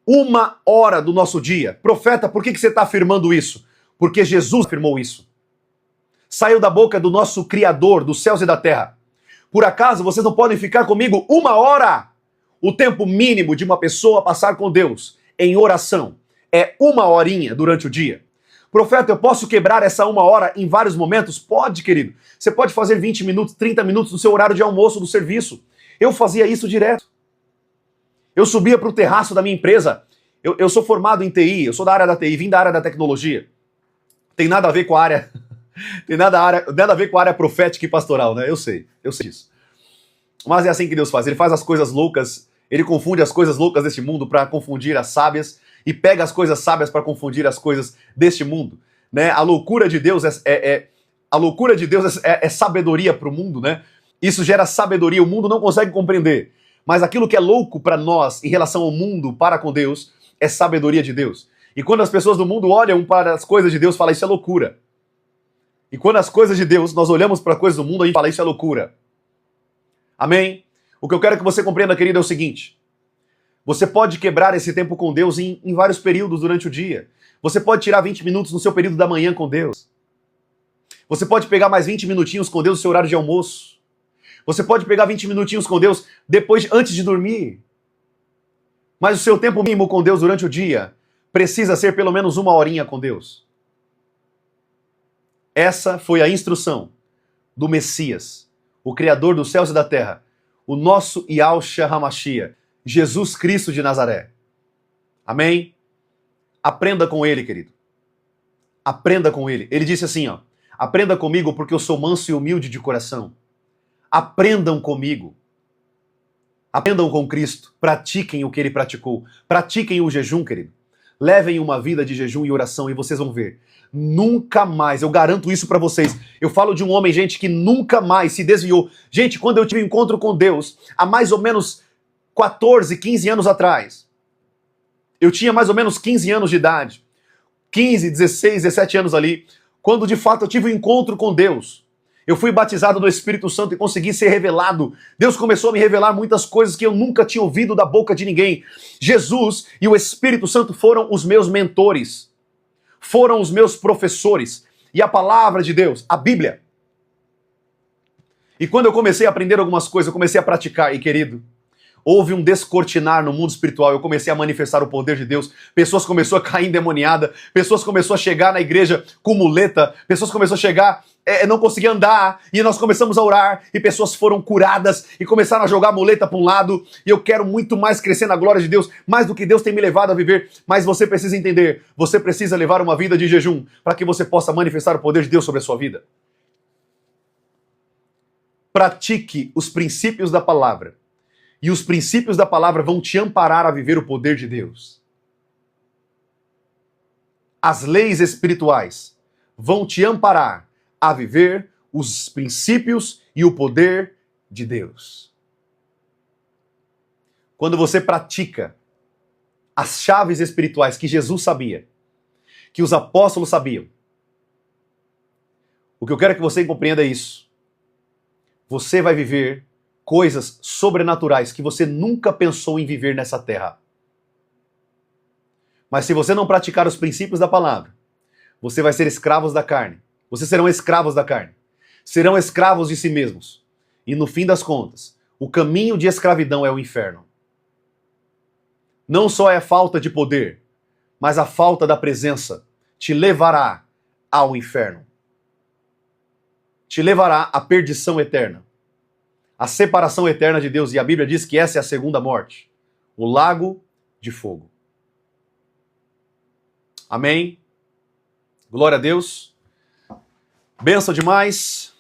1 hora do nosso dia. Profeta, por que você está afirmando isso? Porque Jesus afirmou isso. Saiu da boca do nosso Criador, dos céus e da terra. Por acaso vocês não podem ficar comigo 1 hora? O tempo mínimo de uma pessoa passar com Deus em oração é 1 horinha durante o dia. Profeta, eu posso quebrar essa 1 hora em vários momentos? Pode, querido. Você pode fazer 20 minutos, 30 minutos no seu horário de almoço do serviço. Eu fazia isso direto. Eu subia para o terraço da minha empresa. Eu sou formado em TI, eu sou da área da TI, vim da área da tecnologia. Tem nada a ver com a área... Tem nada a ver com a área profética e pastoral, né? Eu sei disso. Mas é assim que Deus faz. Ele faz as coisas loucas, ele confunde as coisas loucas deste mundo para confundir as sábias e pega as coisas sábias para confundir as coisas deste mundo, né? A loucura de Deus é sabedoria para o mundo, né? Isso gera sabedoria, o mundo não consegue compreender. Mas aquilo que é louco para nós em relação ao mundo, para com Deus, é sabedoria de Deus. E quando as pessoas do mundo olham para as coisas de Deus, falam isso é loucura. E quando as coisas de Deus, nós olhamos para as coisas do mundo, a gente fala isso é loucura. Amém? O que eu quero que você compreenda, querido, é o seguinte. Você pode quebrar esse tempo com Deus em vários períodos durante o dia. Você pode tirar 20 minutos no seu período da manhã com Deus. Você pode pegar mais 20 minutinhos com Deus no seu horário de almoço. Você pode pegar 20 minutinhos com Deus antes de dormir. Mas o seu tempo mínimo com Deus durante o dia precisa ser pelo menos 1 horinha com Deus. Essa foi a instrução do Messias, o Criador dos céus e da terra, o nosso Yahushua HaMashiach, Jesus Cristo de Nazaré. Amém? Aprenda com ele, querido. Aprenda com ele. Ele disse assim, ó: aprenda comigo porque eu sou manso e humilde de coração. Aprendam comigo. Aprendam com Cristo. Pratiquem o que ele praticou. Pratiquem o jejum, querido. Levem uma vida de jejum e oração e vocês vão ver. Nunca mais, eu garanto isso pra vocês. Eu falo de um homem, gente, que nunca mais se desviou. Gente, quando eu tive um encontro com Deus, há mais ou menos 14, 15 anos atrás, eu tinha mais ou menos 15 anos de idade. 15, 16, 17 anos ali, quando de fato eu tive um encontro com Deus. Eu fui batizado no Espírito Santo e consegui ser revelado. Deus começou a me revelar muitas coisas que eu nunca tinha ouvido da boca de ninguém. Jesus e o Espírito Santo foram os meus mentores. Foram os meus professores. E a palavra de Deus, a Bíblia. E quando eu comecei a aprender algumas coisas, eu comecei a praticar. E querido, houve um descortinar no mundo espiritual. Eu comecei a manifestar o poder de Deus. Pessoas começaram a cair endemoniadas. Pessoas começaram a chegar na igreja com muleta. Pessoas começaram a chegar, não conseguiam andar. E nós começamos a orar. E pessoas foram curadas. E começaram a jogar muleta para um lado. E eu quero muito mais crescer na glória de Deus. Mais do que Deus tem me levado a viver. Mas você precisa entender. Você precisa levar uma vida de jejum. Para que você possa manifestar o poder de Deus sobre a sua vida. Pratique os princípios da palavra. E os princípios da palavra vão te amparar a viver o poder de Deus. As leis espirituais vão te amparar a viver os princípios e o poder de Deus. Quando você pratica as chaves espirituais que Jesus sabia, que os apóstolos sabiam, o que eu quero que você compreenda é isso. Você vai viver coisas sobrenaturais que você nunca pensou em viver nessa terra. Mas se você não praticar os princípios da palavra, você vai ser escravos da carne. Vocês serão escravos da carne. Serão escravos de si mesmos. E no fim das contas, o caminho de escravidão é o inferno. Não só é a falta de poder, mas a falta da presença te levará ao inferno. Te levará à perdição eterna. A separação eterna de Deus, e a Bíblia diz que essa é a segunda morte, o lago de fogo. Amém? Glória a Deus. Benção demais.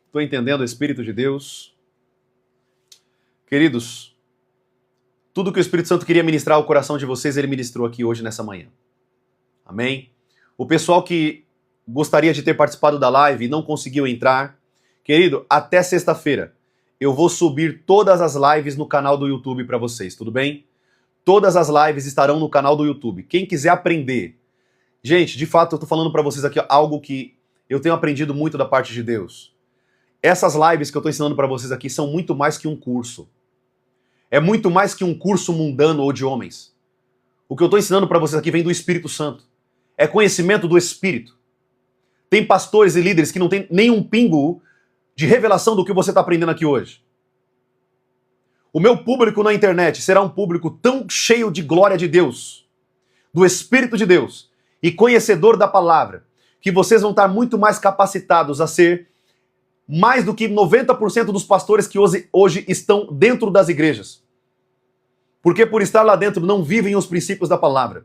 Estou entendendo o Espírito de Deus. Queridos, tudo que o Espírito Santo queria ministrar ao coração de vocês, ele ministrou aqui hoje nessa manhã. Amém? O pessoal que gostaria de ter participado da live e não conseguiu entrar, querido, até sexta-feira eu vou subir todas as lives no canal do YouTube para vocês, tudo bem? Todas as lives estarão no canal do YouTube. Quem quiser aprender... Gente, de fato, eu tô falando para vocês aqui algo que eu tenho aprendido muito da parte de Deus. Essas lives que eu tô ensinando para vocês aqui são muito mais que um curso. É muito mais que um curso mundano ou de homens. O que eu tô ensinando para vocês aqui vem do Espírito Santo. É conhecimento do Espírito. Tem pastores e líderes que não tem nenhum pingo de revelação do que você está aprendendo aqui hoje. O meu público na internet será um público tão cheio de glória de Deus, do Espírito de Deus e conhecedor da palavra, que vocês vão estar muito mais capacitados a ser mais do que 90% dos pastores que hoje estão dentro das igrejas. Porque por estar lá dentro não vivem os princípios da palavra.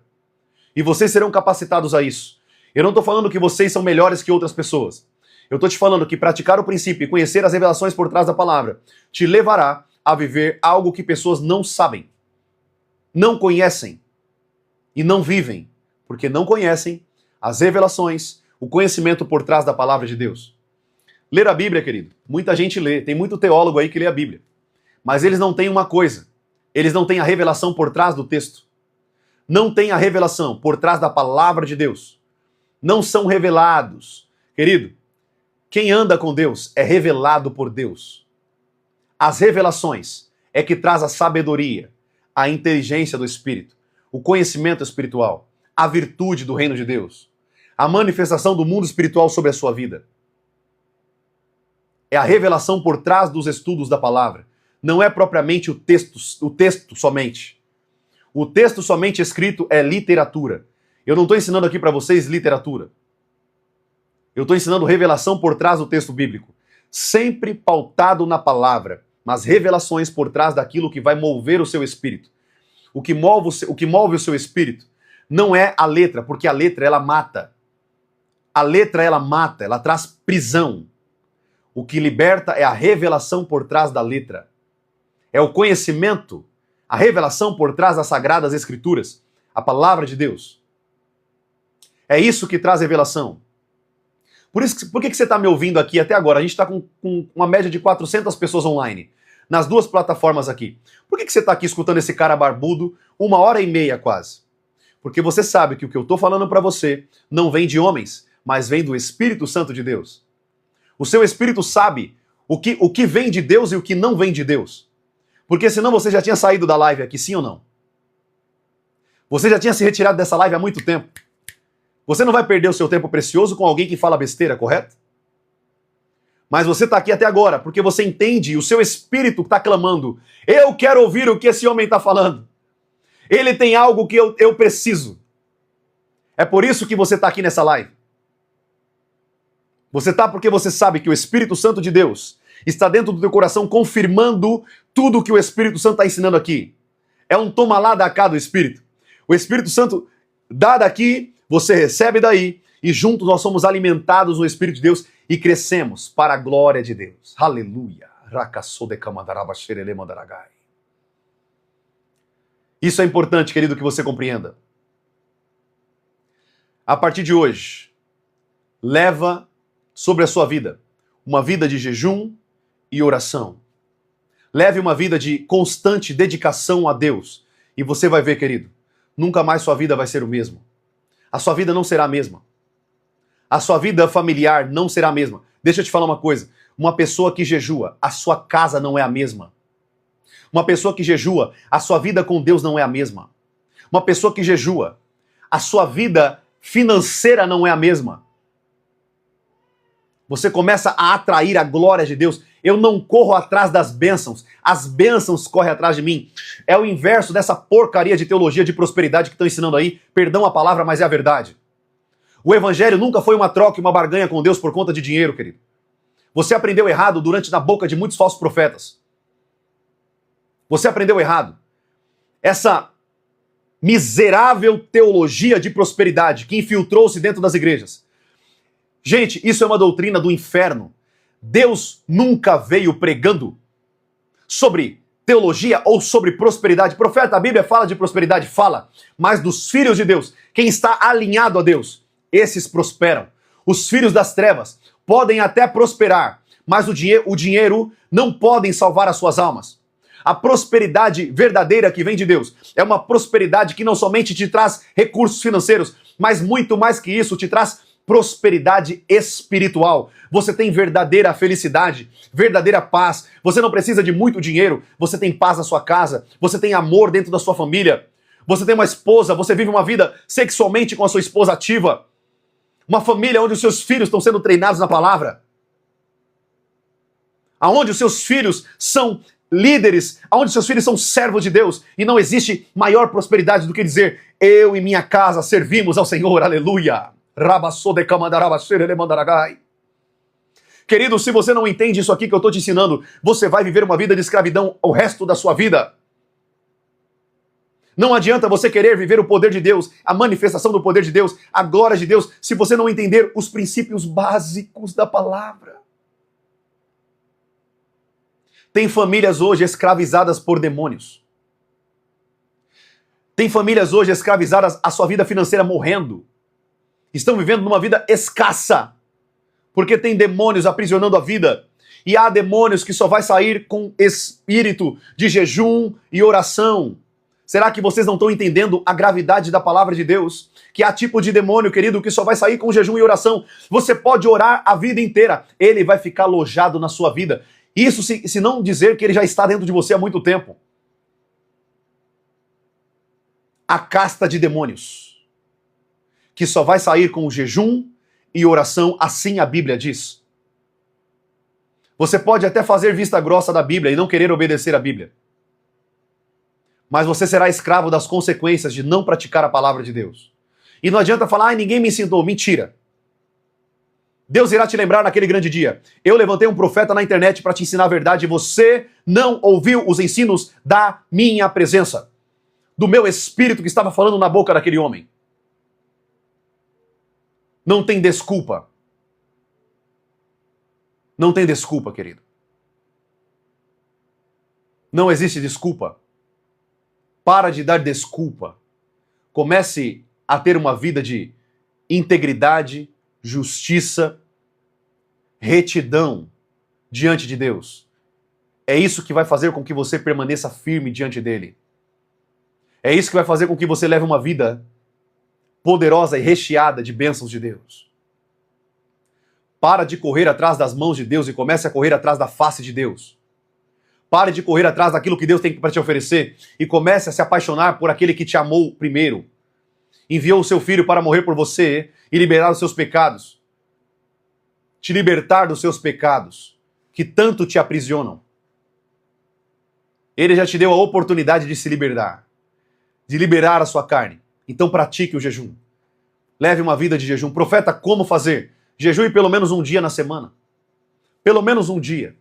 E vocês serão capacitados a isso. Eu não estou falando que vocês são melhores que outras pessoas. Eu estou te falando que praticar o princípio e conhecer as revelações por trás da palavra te levará a viver algo que pessoas não sabem, não conhecem e não vivem, porque não conhecem as revelações, o conhecimento por trás da palavra de Deus. Ler a Bíblia, querido, muita gente lê, tem muito teólogo aí que lê a Bíblia, mas eles não têm uma coisa, eles não têm a revelação por trás do texto, não têm a revelação por trás da palavra de Deus, não são revelados. Querido, quem anda com Deus é revelado por Deus. As revelações é que traz a sabedoria, a inteligência do Espírito, o conhecimento espiritual, a virtude do reino de Deus, a manifestação do mundo espiritual sobre a sua vida. É a revelação por trás dos estudos da palavra. Não é propriamente o texto somente. O texto somente escrito é literatura. Eu não estou ensinando aqui para vocês literatura. Eu estou ensinando revelação por trás do texto bíblico. Sempre pautado na palavra, mas revelações por trás daquilo que vai mover o seu espírito. O que move o seu espírito não é a letra, porque a letra ela mata. A letra ela mata, ela traz prisão. O que liberta é a revelação por trás da letra. É o conhecimento, a revelação por trás das Sagradas Escrituras, a palavra de Deus. É isso que traz revelação. Por que você está me ouvindo aqui até agora? A gente está com uma média de 400 pessoas online, nas duas plataformas aqui. Por que você está aqui escutando esse cara barbudo 1h30 quase? Porque você sabe que o que eu estou falando para você não vem de homens, mas vem do Espírito Santo de Deus. O seu espírito sabe o que vem de Deus e o que não vem de Deus. Porque senão você já tinha saído da live aqui, sim ou não? Você já tinha se retirado dessa live há muito tempo. Você não vai perder o seu tempo precioso com alguém que fala besteira, correto? Mas você está aqui até agora porque você entende, o seu espírito está clamando: eu quero ouvir o que esse homem está falando. Ele tem algo que eu preciso. É por isso que você está aqui nessa live. Você está porque você sabe que o Espírito Santo de Deus está dentro do teu coração confirmando tudo que o Espírito Santo está ensinando aqui. É um toma lá da cá do Espírito. O Espírito Santo dá daqui, você recebe daí, e juntos nós somos alimentados no Espírito de Deus e crescemos para a glória de Deus. Aleluia. Isso é importante, querido, que você compreenda. A partir de hoje, leva sobre a sua vida uma vida de jejum e oração. Leve uma vida de constante dedicação a Deus. E você vai ver, querido, nunca mais sua vida vai ser o mesmo. A sua vida não será a mesma. A sua vida familiar não será a mesma. Deixa eu te falar uma coisa. Uma pessoa que jejua, a sua casa não é a mesma. Uma pessoa que jejua, a sua vida com Deus não é a mesma. Uma pessoa que jejua, a sua vida financeira não é a mesma. Você começa a atrair a glória de Deus. Eu não corro atrás das bênçãos. As bênçãos correm atrás de mim. É o inverso dessa porcaria de teologia de prosperidade que estão ensinando aí. Perdão a palavra, mas é a verdade. O evangelho nunca foi uma troca e uma barganha com Deus por conta de dinheiro, querido. Você aprendeu errado durante na boca de muitos falsos profetas. Você aprendeu errado. Essa miserável teologia de prosperidade que infiltrou-se dentro das igrejas. Gente, isso é uma doutrina do inferno. Deus nunca veio pregando sobre teologia ou sobre prosperidade. Profeta, a Bíblia fala de prosperidade? Fala. Mas dos filhos de Deus, quem está alinhado a Deus, esses prosperam. Os filhos das trevas podem até prosperar, mas o dinheiro não podem salvar as suas almas. A prosperidade verdadeira que vem de Deus é uma prosperidade que não somente te traz recursos financeiros, mas muito mais que isso, te traz prosperidade espiritual. Você tem verdadeira felicidade, verdadeira paz. Você não precisa de muito dinheiro, você tem paz na sua casa, você tem amor dentro da sua família. Você tem uma esposa, você vive uma vida sexualmente com a sua esposa ativa. Uma família onde os seus filhos estão sendo treinados na palavra. Aonde os seus filhos são líderes, aonde seus filhos são servos de Deus. E não existe maior prosperidade do que dizer: eu e minha casa servimos ao Senhor, aleluia. Querido, se você não entende isso aqui que eu estou te ensinando, você vai viver uma vida de escravidão o resto da sua vida. Não adianta você querer viver o poder de Deus, a manifestação do poder de Deus, a glória de Deus, se você não entender os princípios básicos da palavra. Tem famílias hoje escravizadas por demônios. Tem famílias hoje escravizadas, a sua vida financeira morrendo. Estão vivendo numa vida escassa, porque tem demônios aprisionando a vida. E há demônios que só vai sair com espírito de jejum e oração. Será que vocês não estão entendendo a gravidade da palavra de Deus? Que há tipo de demônio, querido, que só vai sair com jejum e oração. Você pode orar a vida inteira, ele vai ficar alojado na sua vida. Isso se não dizer que ele já está dentro de você há muito tempo. a casta de demônios, que só vai sair com o jejum e oração, assim a Bíblia diz. Você pode até fazer vista grossa da Bíblia e não querer obedecer a Bíblia, mas você será escravo das consequências de não praticar a palavra de Deus. E não adianta falar, ninguém me ensinou. Mentira. Deus irá te lembrar naquele grande dia. Eu levantei um profeta na internet para te ensinar a verdade e você não ouviu os ensinos da minha presença, do meu espírito que estava falando na boca daquele homem. Não tem desculpa. Não tem desculpa, querido. Não existe desculpa. Para de dar desculpa. Comece a ter uma vida de integridade, justiça, retidão diante de Deus. É isso que vai fazer com que você permaneça firme diante dele. É isso que vai fazer com que você leve uma vida poderosa e recheada de bênçãos de Deus. Para de correr atrás das mãos de Deus e comece a correr atrás da face de Deus. Pare de correr atrás daquilo que Deus tem para te oferecer e comece a se apaixonar por aquele que te amou primeiro. Enviou o seu filho para morrer por você e liberar os seus pecados. Te libertar dos seus pecados, que tanto te aprisionam. Ele já te deu a oportunidade de se libertar, de liberar a sua carne. Então pratique o jejum. Leve uma vida de jejum. Profeta, como fazer? Jejue pelo menos um dia na semana. Pelo menos um dia.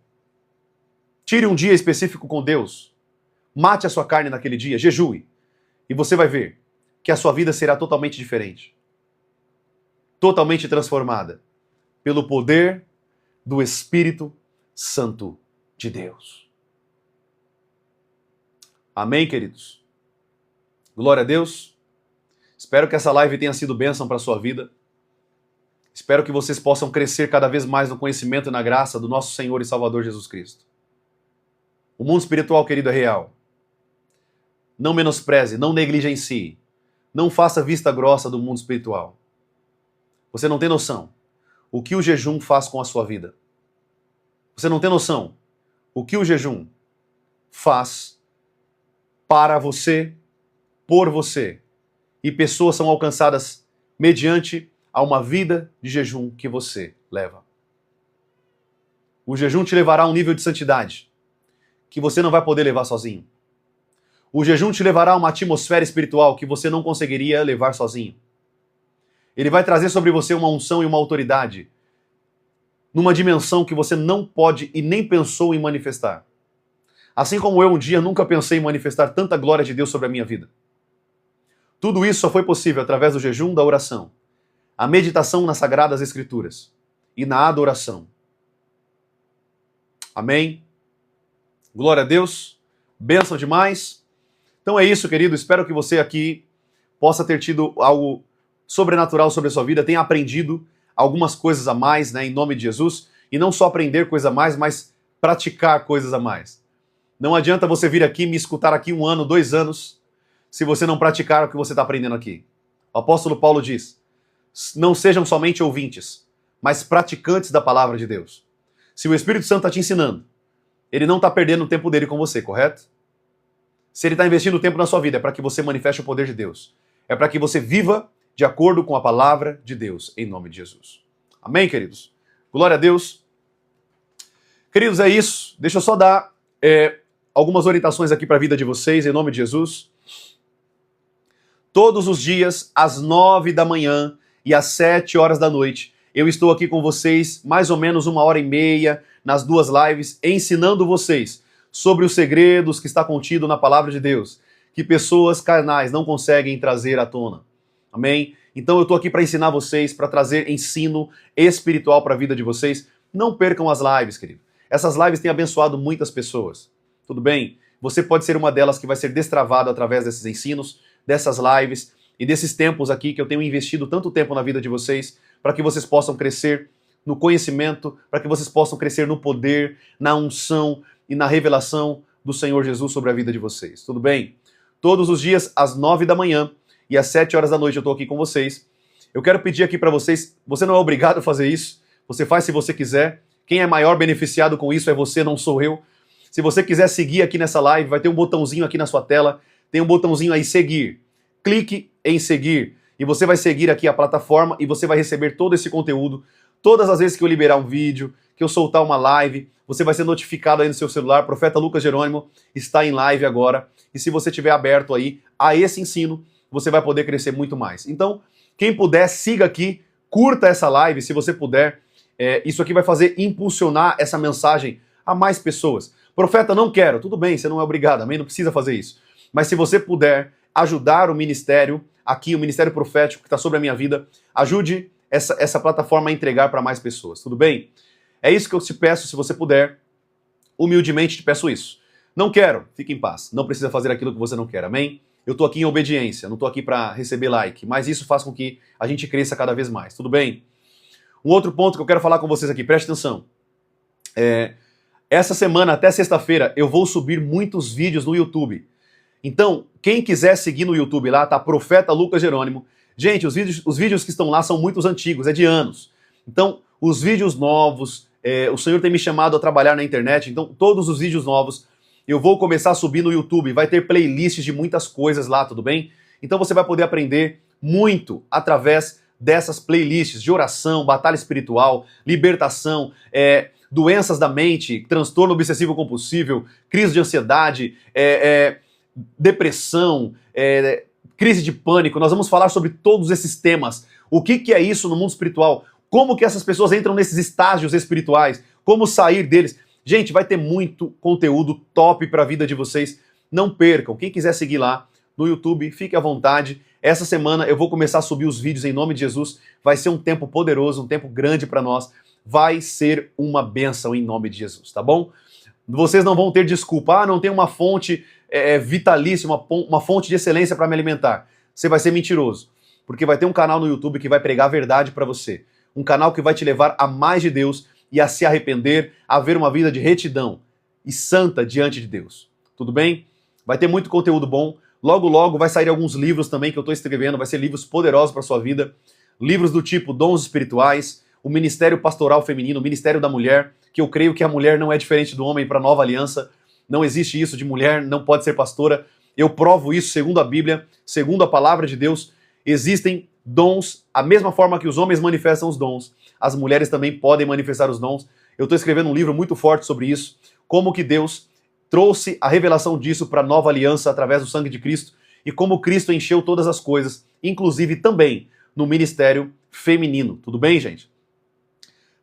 Tire um dia específico com Deus. Mate a sua carne naquele dia. Jejue. E você vai ver que a sua vida será totalmente diferente. Totalmente transformada. Pelo poder do Espírito Santo de Deus. Amém, queridos? Glória a Deus. Espero que essa live tenha sido bênção para a sua vida. Espero que vocês possam crescer cada vez mais no conhecimento e na graça do nosso Senhor e Salvador Jesus Cristo. O mundo espiritual, querido, é real. Não menospreze, não negligencie. Não faça vista grossa do mundo espiritual. Você não tem noção o que o jejum faz com a sua vida. Você não tem noção o que o jejum faz para você, por você. E pessoas são alcançadas mediante a uma vida de jejum que você leva. O jejum te levará a um nível de santidade que você não vai poder levar sozinho. O jejum te levará a uma atmosfera espiritual que você não conseguiria levar sozinho. Ele vai trazer sobre você uma unção e uma autoridade numa dimensão que você não pode e nem pensou em manifestar. Assim como eu um dia nunca pensei em manifestar tanta glória de Deus sobre a minha vida. Tudo isso só foi possível através do jejum, da oração, a meditação nas Sagradas Escrituras e na adoração. Amém? Glória a Deus. Bênção demais. Então é isso, querido. Espero que você aqui possa ter tido algo sobrenatural sobre a sua vida, tenha aprendido algumas coisas a mais, né, em nome de Jesus. E não só aprender coisa a mais, mas praticar coisas a mais. Não adianta você vir aqui me escutar aqui 1 ano, 2 anos, se você não praticar o que você está aprendendo aqui. O apóstolo Paulo diz, não sejam somente ouvintes, mas praticantes da palavra de Deus. Se o Espírito Santo está te ensinando, ele não está perdendo o tempo dele com você, correto? Se ele está investindo tempo na sua vida, é para que você manifeste o poder de Deus. É para que você viva de acordo com a palavra de Deus, em nome de Jesus. Amém, queridos? Glória a Deus. Queridos, é isso. Deixa eu só dar algumas orientações aqui para a vida de vocês, em nome de Jesus. Todos os dias, às 9 da manhã e às 7 horas da noite, eu estou aqui com vocês, mais ou menos 1h30, nas 2 lives, ensinando vocês sobre os segredos que está contido na palavra de Deus, que pessoas carnais não conseguem trazer à tona. Amém? Então eu estou aqui para ensinar vocês, para trazer ensino espiritual para a vida de vocês. Não percam as lives, querido. Essas lives têm abençoado muitas pessoas. Tudo bem? Você pode ser uma delas que vai ser destravado através desses ensinos, dessas lives e desses tempos aqui que eu tenho investido tanto tempo na vida de vocês, para que vocês possam crescer no conhecimento, para que vocês possam crescer no poder, na unção e na revelação do Senhor Jesus sobre a vida de vocês. Tudo bem? Todos os dias, às 9 da manhã e às 7 horas da noite eu estou aqui com vocês. Eu quero pedir aqui para vocês, você não é obrigado a fazer isso, você faz se você quiser. Quem é maior beneficiado com isso é você, não sou eu. Se você quiser seguir aqui nessa live, vai ter um botãozinho aqui na sua tela, tem um botãozinho aí, seguir. clique em seguir e você vai seguir aqui a plataforma e você vai receber todo esse conteúdo. Todas as vezes que eu liberar um vídeo, que eu soltar uma live, você vai ser notificado aí no seu celular. Profeta Lucas Jerônimo está em live agora. E se você estiver aberto aí a esse ensino, você vai poder crescer muito mais. Então, quem puder, siga aqui, curta essa live, se você puder. Isso aqui vai fazer impulsionar essa mensagem a mais pessoas. Profeta, não quero. Tudo bem, você não é obrigado, amém? Não precisa fazer isso. Mas se você puder ajudar o ministério, aqui, o ministério profético que está sobre a minha vida, ajude essa plataforma a entregar para mais pessoas, tudo bem? É isso que eu te peço, se você puder, humildemente te peço isso. Não quero, fique em paz, não precisa fazer aquilo que você não quer, amém? Eu tô aqui em obediência, não tô aqui para receber like, mas isso faz com que a gente cresça cada vez mais, tudo bem? Um outro ponto que eu quero falar com vocês aqui, preste atenção. Essa semana, até sexta-feira, eu vou subir muitos vídeos no YouTube. Então, quem quiser seguir no YouTube lá, tá? Profeta Lucas Jerônimo. Gente, os vídeos que estão lá são muito antigos, é de anos. Então, os vídeos novos, o Senhor tem me chamado a trabalhar na internet, então todos os vídeos novos eu vou começar a subir no YouTube, vai ter playlists de muitas coisas lá, tudo bem? Então você vai poder aprender muito através dessas playlists de oração, batalha espiritual, libertação, doenças da mente, transtorno obsessivo compulsivo, crise de ansiedade, depressão, crise de pânico. Nós vamos falar sobre todos esses temas. O que é isso no mundo espiritual? Como que essas pessoas entram nesses estágios espirituais? Como sair deles? Gente, vai ter muito conteúdo top para a vida de vocês. Não percam. Quem quiser seguir lá no YouTube, fique à vontade. Essa semana eu vou começar a subir os vídeos em nome de Jesus. Vai ser um tempo poderoso, um tempo grande para nós. Vai ser uma bênção em nome de Jesus, tá bom? Vocês não vão ter desculpa. Não tem uma fonte vitalícia, uma fonte de excelência para me alimentar. Você vai ser mentiroso. Porque vai ter um canal no YouTube que vai pregar a verdade para você. Um canal que vai te levar a mais de Deus e a se arrepender, a ver uma vida de retidão e santa diante de Deus. Tudo bem? Vai ter muito conteúdo bom. Logo, logo vai sair alguns livros também que eu estou escrevendo. Vai ser livros poderosos para sua vida. Livros do tipo Dons Espirituais, o Ministério Pastoral Feminino, o Ministério da Mulher, que eu creio que a mulher não é diferente do homem para a nova aliança. Não existe isso de mulher, não pode ser pastora. Eu provo isso segundo a Bíblia, segundo a palavra de Deus. Existem dons, a mesma forma que os homens manifestam os dons, as mulheres também podem manifestar os dons. Eu estou escrevendo um livro muito forte sobre isso, como que Deus trouxe a revelação disso para a nova aliança através do sangue de Cristo e como Cristo encheu todas as coisas, inclusive também no ministério feminino. Tudo bem, gente?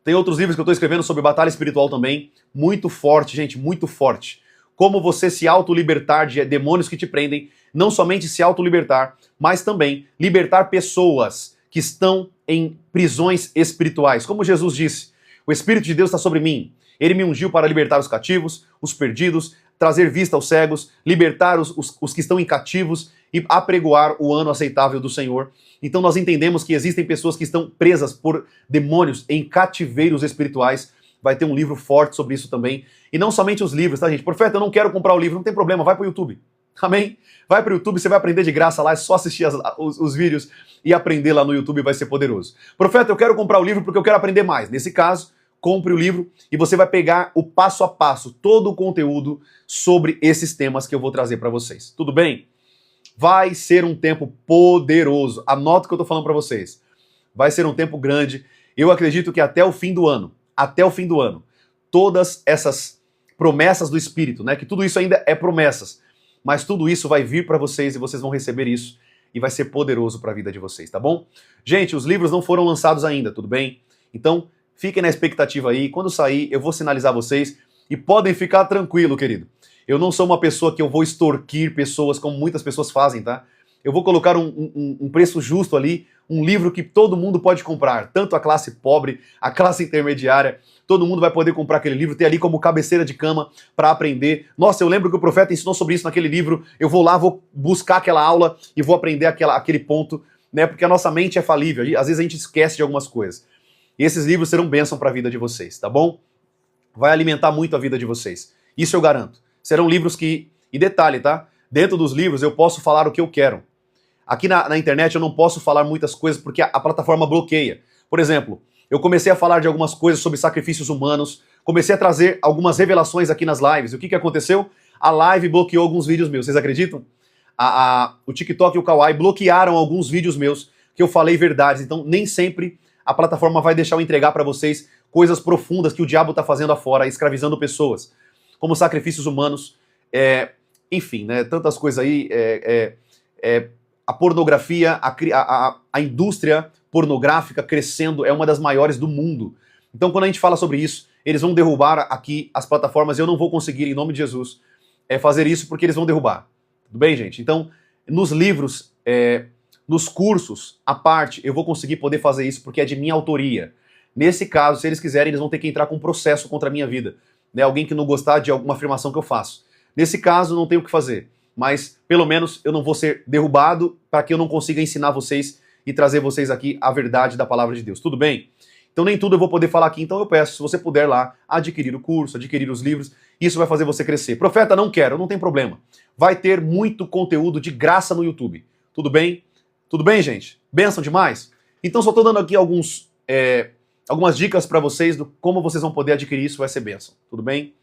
Tem outros livros que eu estou escrevendo sobre batalha espiritual também, muito forte, gente, muito forte. Como você se auto-libertar de demônios que te prendem, não somente se auto-libertar, mas também libertar pessoas que estão em prisões espirituais. Como Jesus disse, o Espírito de Deus está sobre mim. Ele me ungiu para libertar os cativos, os perdidos, trazer vista aos cegos, libertar os que estão em cativos e apregoar o ano aceitável do Senhor. Então nós entendemos que existem pessoas que estão presas por demônios em cativeiros espirituais. Vai ter um livro forte sobre isso também. E não somente os livros, tá, gente? Profeta, eu não quero comprar o livro, não tem problema, vai para o YouTube. Amém? Vai para o YouTube, você vai aprender de graça lá, é só assistir os vídeos e aprender lá no YouTube, vai ser poderoso. Profeta, eu quero comprar o livro porque eu quero aprender mais. Nesse caso, compre o livro e você vai pegar o passo a passo, todo o conteúdo sobre esses temas que eu vou trazer para vocês. Tudo bem? Vai ser um tempo poderoso. Anota o que eu estou falando para vocês. Vai ser um tempo grande. Eu acredito que até o fim do ano, todas essas promessas do Espírito, né? Que tudo isso ainda é promessas, mas tudo isso vai vir para vocês e vocês vão receber isso e vai ser poderoso para a vida de vocês, tá bom? Gente, os livros não foram lançados ainda, tudo bem? Então, fiquem na expectativa aí. Quando sair, eu vou sinalizar vocês e podem ficar tranquilo, querido. Eu não sou uma pessoa que eu vou extorquir pessoas como muitas pessoas fazem, tá? Eu vou colocar um preço justo ali, um livro que todo mundo pode comprar, tanto a classe pobre, a classe intermediária, todo mundo vai poder comprar aquele livro, ter ali como cabeceira de cama para aprender. Nossa, eu lembro que o profeta ensinou sobre isso naquele livro, eu vou lá, vou buscar aquela aula e vou aprender aquele ponto, né? Porque a nossa mente é falível, às vezes a gente esquece de algumas coisas. E esses livros serão bênção para a vida de vocês, tá bom? Vai alimentar muito a vida de vocês, isso eu garanto. Serão livros que, e detalhe, tá? Dentro dos livros eu posso falar o que eu quero. Aqui na internet eu não posso falar muitas coisas porque a plataforma bloqueia. Por exemplo, eu comecei a falar de algumas coisas sobre sacrifícios humanos, comecei a trazer algumas revelações aqui nas lives. E o que aconteceu? A live bloqueou alguns vídeos meus, vocês acreditam? o TikTok e o Kawaii bloquearam alguns vídeos meus que eu falei verdades, então nem sempre a plataforma vai deixar eu entregar para vocês coisas profundas que o diabo está fazendo afora, escravizando pessoas, como sacrifícios humanos, enfim, né, tantas coisas aí, a pornografia, a indústria pornográfica crescendo é uma das maiores do mundo. Então quando a gente fala sobre isso, eles vão derrubar aqui as plataformas, eu não vou conseguir, em nome de Jesus, fazer isso porque eles vão derrubar. Tudo bem, gente? Então, nos livros, nos cursos, à parte, eu vou conseguir poder fazer isso porque é de minha autoria. Nesse caso, se eles quiserem, eles vão ter que entrar com um processo contra a minha vida. Né? Alguém que não gostar de alguma afirmação que eu faço. Nesse caso, não tenho o que fazer. Mas, pelo menos, eu não vou ser derrubado para que eu não consiga ensinar vocês e trazer vocês aqui a verdade da palavra de Deus. Tudo bem? Então nem tudo eu vou poder falar aqui, então eu peço, se você puder lá, adquirir o curso, adquirir os livros, isso vai fazer você crescer. Profeta, não quero, não tem problema. Vai ter muito conteúdo de graça no YouTube. Tudo bem? Tudo bem, gente? Bênção demais? Então só estou dando aqui algumas dicas para vocês do como vocês vão poder adquirir isso, vai ser bênção. Tudo bem?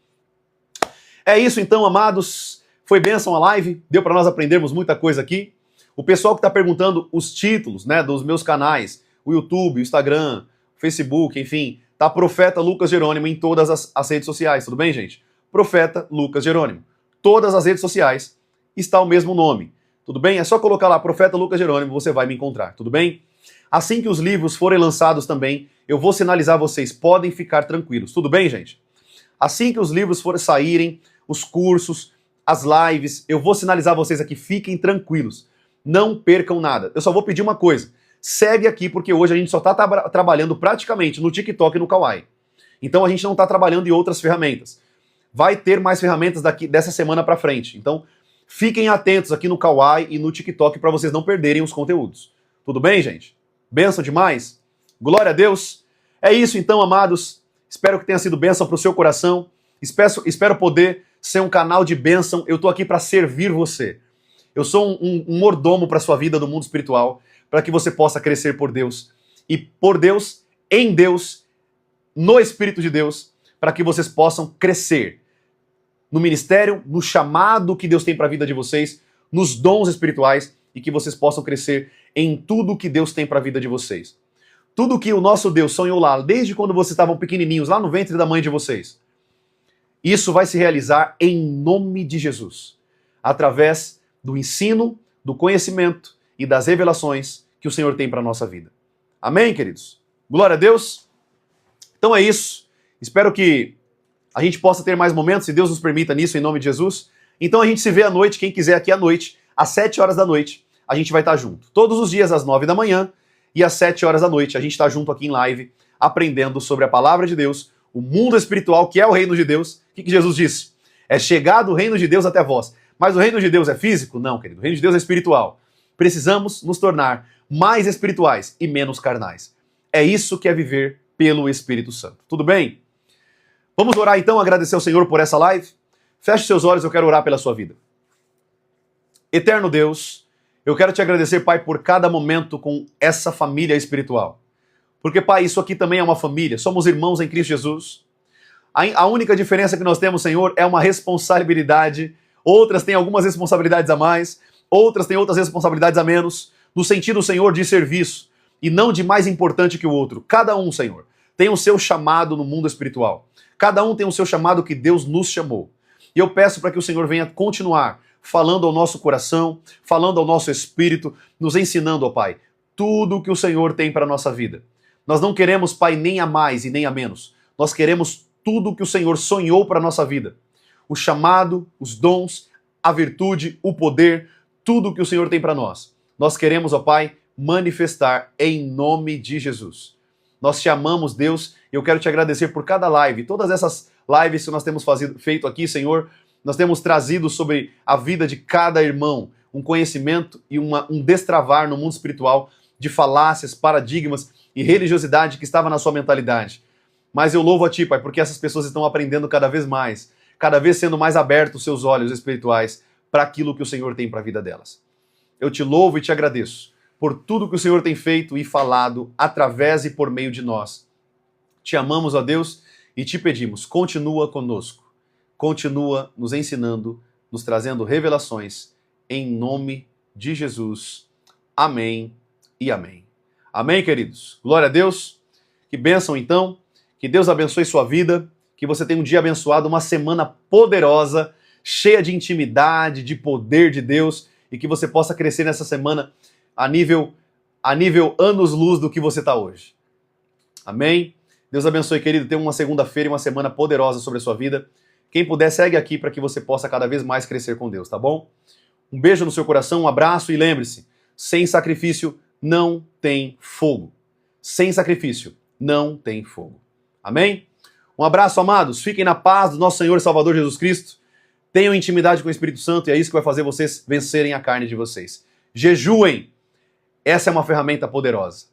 É isso então, amados. Foi bênção a live, deu para nós aprendermos muita coisa aqui. O pessoal que está perguntando os títulos, né, dos meus canais, o YouTube, o Instagram, Facebook, enfim, tá Profeta Lucas Jerônimo em todas as redes sociais, tudo bem, gente? Profeta Lucas Jerônimo. Todas as redes sociais está o mesmo nome, tudo bem? É só colocar lá Profeta Lucas Jerônimo, você vai me encontrar, tudo bem? Assim que os livros forem lançados também, eu vou sinalizar vocês, podem ficar tranquilos, tudo bem, gente? Assim que os livros forem saírem, os cursos, as lives, eu vou sinalizar vocês aqui, fiquem tranquilos, não percam nada. Eu só vou pedir uma coisa, segue aqui, porque hoje a gente só está trabalhando praticamente no TikTok e no Kawaii. Então a gente não está trabalhando em outras ferramentas. Vai ter mais ferramentas dessa semana para frente. Então fiquem atentos aqui no Kawaii e no TikTok para vocês não perderem os conteúdos. Tudo bem, gente? Bênção demais? Glória a Deus. É isso então, amados. Espero que tenha sido bênção para o seu coração. Espero poder ser um canal de bênção. Eu estou aqui para servir você. Eu sou um mordomo para a sua vida do mundo espiritual, para que você possa crescer por Deus. E por Deus, em Deus, no Espírito de Deus, para que vocês possam crescer no ministério, no chamado que Deus tem para a vida de vocês, nos dons espirituais, e que vocês possam crescer em tudo que Deus tem para a vida de vocês. Tudo que o nosso Deus sonhou lá, desde quando vocês estavam pequenininhos, lá no ventre da mãe de vocês, isso vai se realizar em nome de Jesus, através do ensino, do conhecimento e das revelações que o Senhor tem para a nossa vida. Amém, queridos? Glória a Deus. Então é isso. Espero que a gente possa ter mais momentos, se Deus nos permita nisso, em nome de Jesus. Então a gente se vê à noite, quem quiser aqui à noite, às 7 horas da noite, a gente vai estar junto. Todos os dias às 9 da manhã e às 7 horas da noite, a gente está junto aqui em live, aprendendo sobre a palavra de Deus, o mundo espiritual, que é o reino de Deus. O que Jesus disse? É chegado o reino de Deus até vós. Mas o reino de Deus é físico? Não, querido. O reino de Deus é espiritual. Precisamos nos tornar mais espirituais e menos carnais. É isso que é viver pelo Espírito Santo. Tudo bem? Vamos orar então, agradecer ao Senhor por essa live? Feche seus olhos, eu quero orar pela sua vida. Eterno Deus, eu quero te agradecer, Pai, por cada momento com essa família espiritual. Porque, Pai, isso aqui também é uma família. Somos irmãos em Cristo Jesus. A única diferença que nós temos, Senhor, é uma responsabilidade. Outras têm algumas responsabilidades a mais, outras têm outras responsabilidades a menos, no sentido, Senhor, de serviço, e não de mais importante que o outro. Cada um, Senhor, tem o seu chamado no mundo espiritual. Cada um tem o seu chamado que Deus nos chamou. E eu peço para que o Senhor venha continuar falando ao nosso coração, falando ao nosso espírito, nos ensinando, ó Pai, tudo o que o Senhor tem para a nossa vida. Nós não queremos, Pai, nem a mais e nem a menos. Nós queremos tudo o que o Senhor sonhou para a nossa vida. O chamado, os dons, a virtude, o poder, tudo o que o Senhor tem para nós. Nós queremos, ó Pai, manifestar em nome de Jesus. Nós te amamos, Deus, e eu quero te agradecer por cada live. Todas essas lives que nós temos feito aqui, Senhor, nós temos trazido sobre a vida de cada irmão um conhecimento e um destravar no mundo espiritual de falácias, paradigmas e religiosidade que estava na sua mentalidade. Mas eu louvo a Ti, Pai, porque essas pessoas estão aprendendo cada vez mais, cada vez sendo mais abertos os seus olhos espirituais para aquilo que o Senhor tem para a vida delas. Eu te louvo e te agradeço por tudo que o Senhor tem feito e falado através e por meio de nós. Te amamos, ó Deus, e te pedimos, continua conosco, continua nos ensinando, nos trazendo revelações, em nome de Jesus. Amém e amém. Amém, queridos? Glória a Deus. Que bênção, então. Que Deus abençoe sua vida. Que você tenha um dia abençoado, uma semana poderosa, cheia de intimidade, de poder de Deus, e que você possa crescer nessa semana a nível anos-luz do que você está hoje. Amém? Deus abençoe, querido. Tenha uma segunda-feira e uma semana poderosa sobre a sua vida. Quem puder, segue aqui para que você possa cada vez mais crescer com Deus, tá bom? Um beijo no seu coração, um abraço e lembre-se, sem sacrifício não tem fogo. Sem sacrifício não tem fogo. Amém? Um abraço, amados. Fiquem na paz do nosso Senhor e Salvador Jesus Cristo. Tenham intimidade com o Espírito Santo e é isso que vai fazer vocês vencerem a carne de vocês. Jejuem. Essa é uma ferramenta poderosa.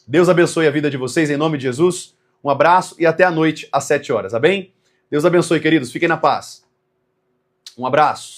Deus abençoe a vida de vocês em nome de Jesus. Um abraço e até a noite às 7 horas, amém? Deus abençoe, queridos. Fiquem na paz. Um abraço.